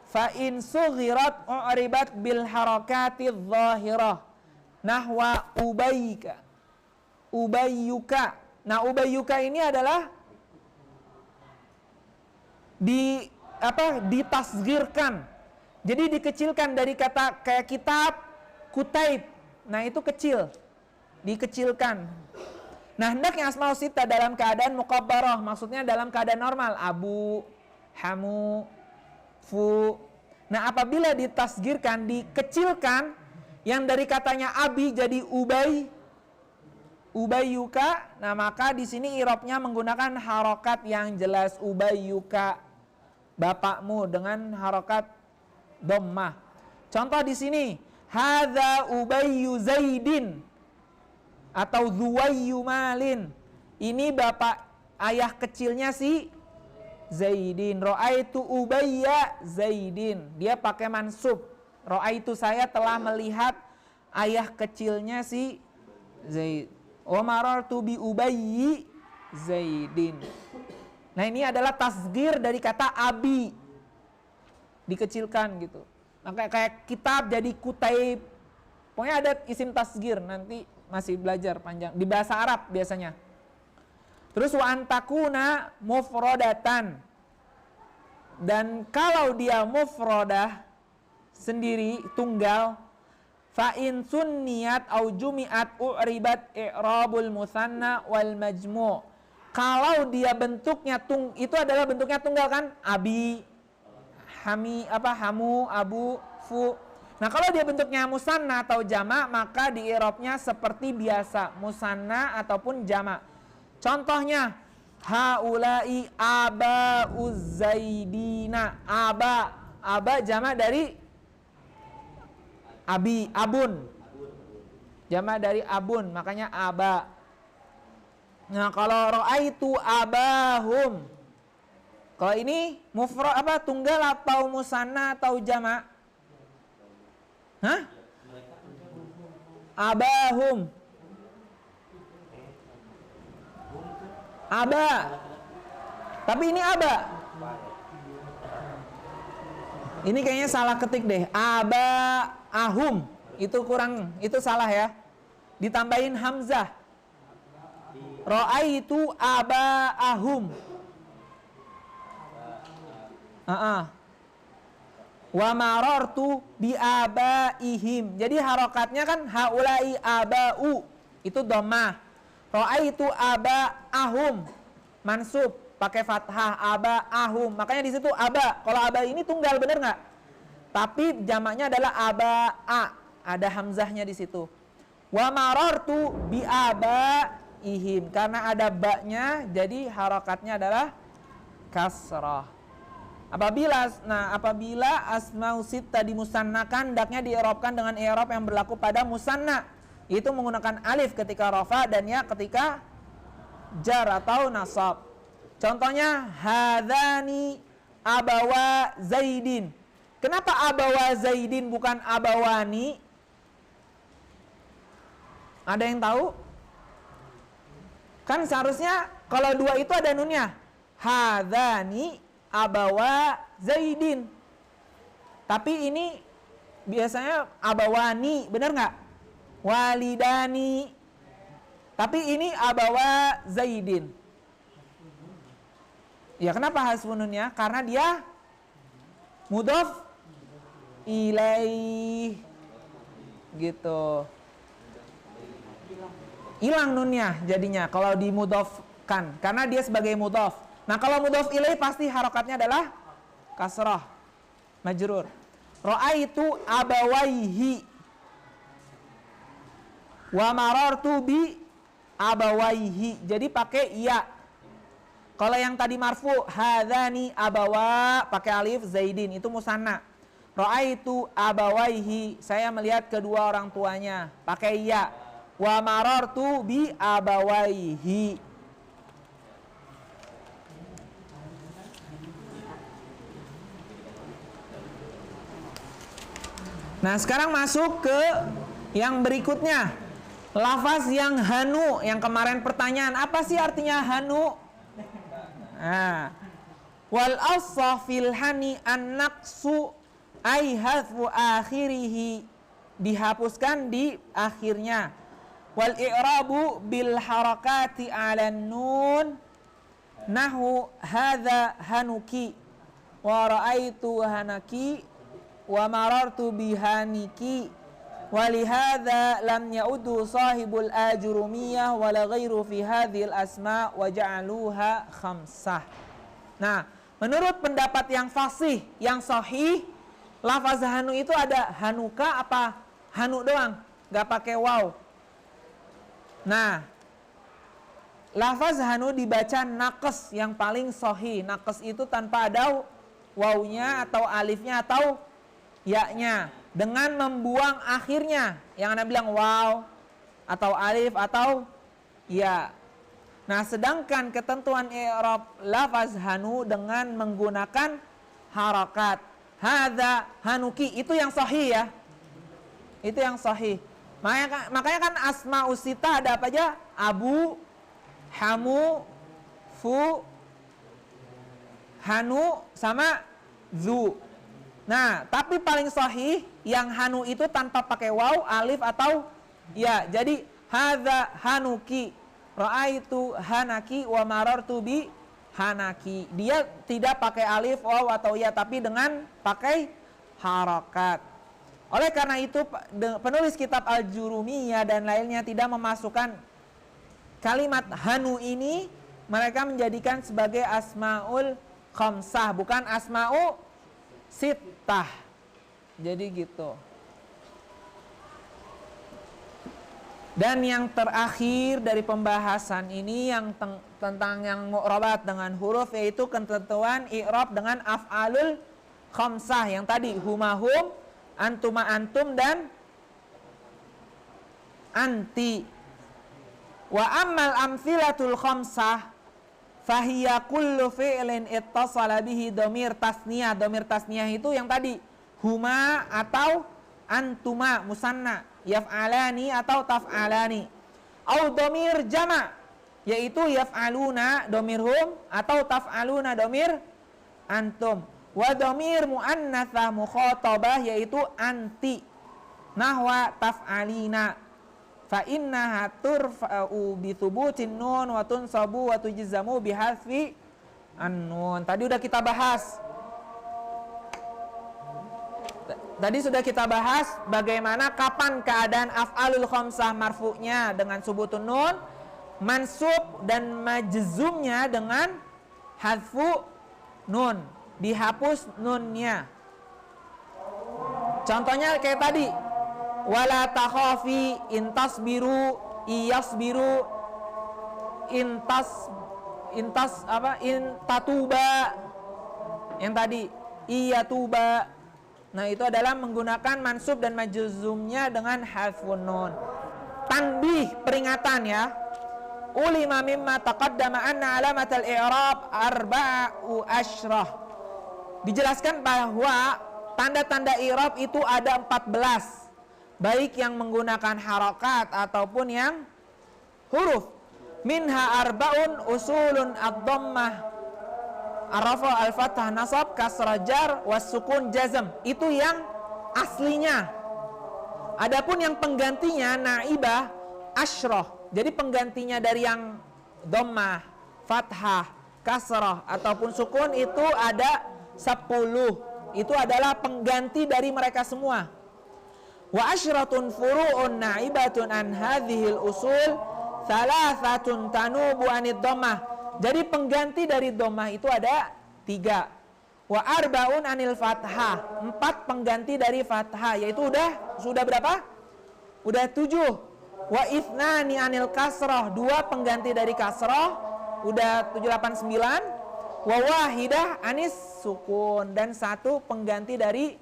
fa in sughirat u'ribat bil harakati dhahirah nahwa ubayyika. Ubayyuka. Nah, ubayyuka ini adalah ditasghirkan. Jadi dikecilkan dari kata kayak kitab, kutaib. Nah, itu kecil. Dikecilkan. Nah, hendaknya asmaul sittah dalam keadaan mukabbarah, maksudnya dalam keadaan normal, abu, hamu, fu. Nah, apabila ditasghirkan, dikecilkan, yang dari katanya abi jadi ubay, ubayyuka. Nah, maka di sini i'rabnya menggunakan harokat yang jelas, ubayyuka, bapakmu, dengan harokat dhammah. Contoh di sini, hadza ubayyu zaidin atau zuwayyu malin. Ini bapak ayah kecilnya si Zaidin. Ra'aitu ubayya zaidin. Dia pakai mansub. Ra'aitu, saya telah melihat ayah kecilnya si Zaid. Wa marartu bi ubayyi zaidin. Nah, ini adalah tasghir dari kata abi. Dikecilkan gitu. Maka kayak kitab jadi kutaib. Pokoknya ada isim tasghir, nanti masih belajar panjang di bahasa Arab biasanya. Terus wa antakuna mufradatan. Dan kalau dia mufradah sendiri, tunggal, fa in sunniyat au jumi'at u'ribat i'rabul musanna wal majmu'. Kalau dia bentuknya itu adalah bentuknya tunggal kan? Abi, hami, hamu, abu, fu. Nah, kalau dia bentuknya musanna atau jamak, maka di i'rabnya seperti biasa, musanna ataupun jamak. Contohnya, haula'i aba'uz zaidina. Aba jamak dari abun. Jamak dari abun, makanya aba. Nah, kalau ra'aitu abahum. Kalau ini mufrad apa? Tunggal atau musanna atau jamak? Hah? Abahum. Aba. Tapi ini aba. Ini kayaknya salah ketik deh. Aba ahum. Itu kurang, itu salah ya. Ditambahin hamzah. Ra'aitu aba ahum. Wa marartu bi abaihim. Jadi harokatnya kan haulai abau. Itu dhammah. Ra'aitu abaahum. Mansub pakai fathah abaahum. Makanya di situ aba. Kalau aba ini tunggal, bener nggak? Tapi jamaknya adalah abaa. Ada hamzahnya di situ. Wa marartu bi abaihim. Karena ada ba-nya, jadi harokatnya adalah kasrah. Apabila asma'u sittah dimusannakan, hendaknya di'irabkan dengan i'rab yang berlaku pada musanna. Itu menggunakan alif ketika rafa dan ya ketika jar atau nasab. Contohnya hadzani abawa zaidin. Kenapa abawa zaidin bukan abawani? Ada yang tahu? Kan seharusnya kalau dua itu ada nunnya. Hadzani abawa zaidin. Tapi ini biasanya abawani, benar nggak? Walidani. Tapi ini abawa zaidin. Ya, kenapa hasfun nunnya? Karena dia mudhof ilaih. Gitu. Hilang nunnya jadinya kalau dimudhofkan. Karena dia sebagai mudhof. Nah, kalau mudhof ilaih pasti harokatnya adalah kasrah, majrur. Ra'aitu abawaihi wa marartu bi abawaihi. Jadi pakai ya. Kalau yang tadi marfu hadzani abawa pakai alif zaidin itu musanna. Ra'aitu abawaihi, saya melihat kedua orang tuanya, pakai ya. Wa marartu bi abawaihi. Nah, sekarang masuk ke yang berikutnya. Lafaz yang hanu, yang kemarin pertanyaan, apa sih artinya hanu? Nah, wal asha fil hani an naqsu ay hadfu akhirih, dihapuskan di akhirnya. Wal i'rabu bil harakati 'alan nun nahu hadza hanuki wa ra'aitu hanaki wa marartu bihaniki walihadza lam ya'udu sahibul ajrumiyah wala ghairu fi hadhil asma wa ja'aluha khamsah. Nah, menurut pendapat yang fasih, yang sahih, lafaz hanu itu ada hanuka apa hanu doang, nggak pakai waw. Nah, lafaz hanu dibaca naqes yang paling sahih. Naqes itu tanpa ada wawnya atau alifnya atau ya-nya, dengan membuang akhirnya yang Anda bilang waw atau alif atau ya. Nah, sedangkan ketentuan i'rab lafaz hanu dengan menggunakan harakat hadza hanuki itu yang sahih ya. Itu yang sahih. Makanya kan asma'us sittah ada apa aja? Abu, hamu, fu, hanu sama zu. Nah, tapi paling sahih yang hanu itu tanpa pakai waw, alif atau ya. Jadi hadza hanuki, ra'aitu hanaki wa marartu bi hanaki. Dia tidak pakai alif, waw atau ya, tapi dengan pakai harakat. Oleh karena itu penulis kitab Al-Jurumiyah dan lainnya tidak memasukkan kalimat hanu ini, mereka menjadikan sebagai asmaul khamsah, bukan asma'u sittah. Jadi gitu. Dan yang terakhir dari pembahasan ini yang tentang yang mu'rabat dengan huruf, yaitu ketentuan i'rab dengan af'alul khamsah yang tadi huma hum, antuma antum, dan anti. Wa ammal amthilatul khamsah fahiya kullu fi'lin ittasala bihi dhamir tasniyah. Dhamir tasniyah itu yang tadi huma atau antuma musanna, yaf'alani atau taf'alani, au dhamir jama' yaitu yaf'aluna dhamir hum atau taf'aluna dhamir antum, wa dhamir muannatsa mukhatabah yaitu anti, nahwa taf'alina, fa innaha turfa'u bi thubutin nun wa tunsabu wa tujzamu bi hadfi an-nun. Tadi udah kita bahas. Tadi sudah kita bahas bagaimana kapan keadaan af'alul khamsah marfu'nya dengan subutun nun, mansub dan majzumnya dengan hadfu nun, dihapus nunnya. Contohnya kayak tadi, wala takhafi intasbiru iyasbiru intatuba, yang tadi iyatuba. Nah, itu adalah menggunakan mansub dan majzumnya dengan hadfun nun. Tanbih, peringatan ya. Ulima mimma taqaddama anna alamatal i'rab arba'u asyrah. Dijelaskan bahwa tanda-tanda i'rab itu ada 14. Baik yang menggunakan harakat ataupun yang huruf. Minha arba'un usulun ad-dhammah, Arafa al-fathah nasab kasrah jar was-sukun jazm. Itu yang aslinya. Adapun yang penggantinya naibah asyrah. Jadi penggantinya dari yang dhammah, fathah, kasrah ataupun sukun itu ada 10. Itu adalah pengganti dari mereka semua. Wa asyratun furu'un naibatun an hadhil usul thalathatun tanubu anid dhammah. Jadi pengganti dari dhammah itu ada 3. Wa arba'un anil fathah, 4 pengganti dari fathah, yaitu sudah berapa? Udah 7. Wa ithnani anil kasrah, 2 pengganti dari kasrah, udah 7 8 9. Wa wahidah anis sukun, dan 1 pengganti dari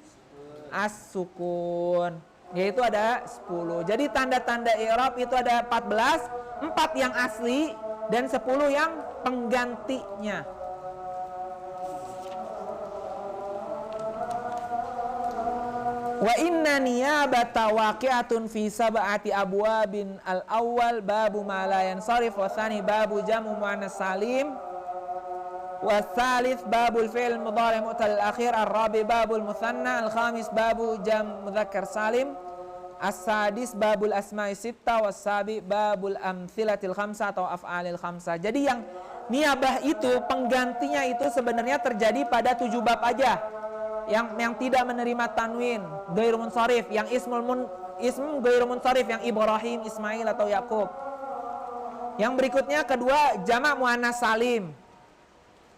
as-sukun, yaitu ada 10. Jadi tanda-tanda i'rab itu ada 14, 4 yang asli dan 10 yang penggantinya. Wa inna niyabata waqi'atun fi sab'ati abwabin al-awwal babu ma la yansarif, wa tsani babu jamu muannas salim, wa tsalits babul fi'l mudhari' mu'tal akhir, ar-rabi babul mutsanna, al-khamis babu jam mudzakkar salim, as-sadis babul asma'i sitta, was-sabi babul amtsilatil khamsah atau af'alil khamsah. Jadi yang niyabah itu penggantinya itu sebenarnya terjadi pada 7 bab aja. Yang tidak menerima tanwin, ghair munsharif, yang ism ghair munsharif, yang Ibrahim, Ismail atau Yakub. Yang berikutnya kedua jamak muannas salim,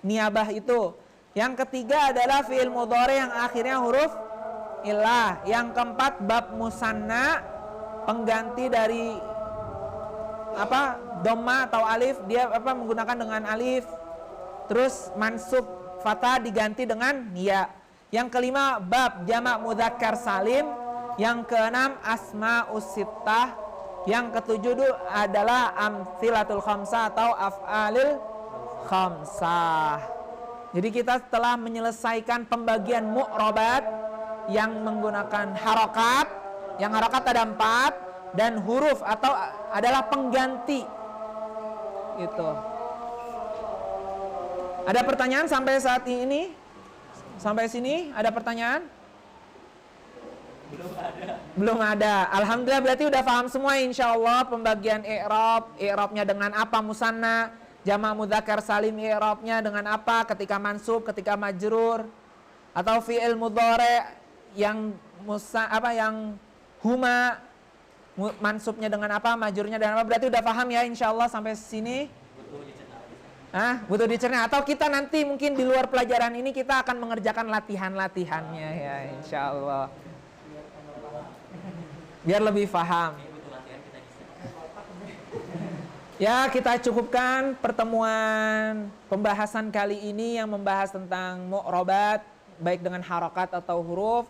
niyabah itu. Yang ketiga adalah fi'il mudhari yang akhirnya huruf illah. Yang keempat bab musanna, pengganti dari dhamma atau alif, dia menggunakan dengan alif. Terus mansub fathah diganti dengan ya. Yang kelima bab jamak mudzakkar salim. Yang keenam asma'us sittah. Yang ketujuh adalah amtsilatul khamsah atau af'alil khamsah. Jadi kita telah menyelesaikan pembagian mu'rabat yang menggunakan harakat. Yang harakat ada 4, dan huruf atau adalah pengganti. Gitu. Ada pertanyaan sampai saat ini? Sampai sini ada pertanyaan? Belum ada. Alhamdulillah, berarti udah paham semua insyaallah pembagian i'rab. I'rabnya dengan apa musanna, jamak mudzakkar salim i'rabnya dengan apa ketika mansub, ketika majrur, atau fi'il mudhari yang yang huma mansubnya dengan apa, majrurnya dengan apa. Berarti udah paham ya insyaallah sampai sini. Butuh dicerna, atau kita nanti mungkin di luar pelajaran ini kita akan mengerjakan latihan-latihannya ya insyaallah. Biar lebih paham. Ya, kita cukupkan pertemuan pembahasan kali ini yang membahas tentang mu'robat, baik dengan harakat atau huruf.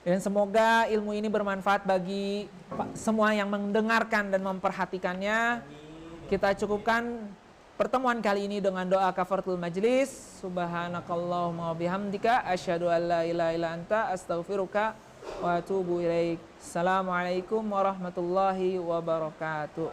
Dan semoga ilmu ini bermanfaat bagi semua yang mendengarkan dan memperhatikannya. Kita cukupkan pertemuan kali ini dengan doa kafaratul majlis. Subhanakallahumma wa bihamdika asyhadu an la ilaha illa anta astaghfiruka wa atubu ilaik. Assalamualaikum warahmatullahi wabarakatuh.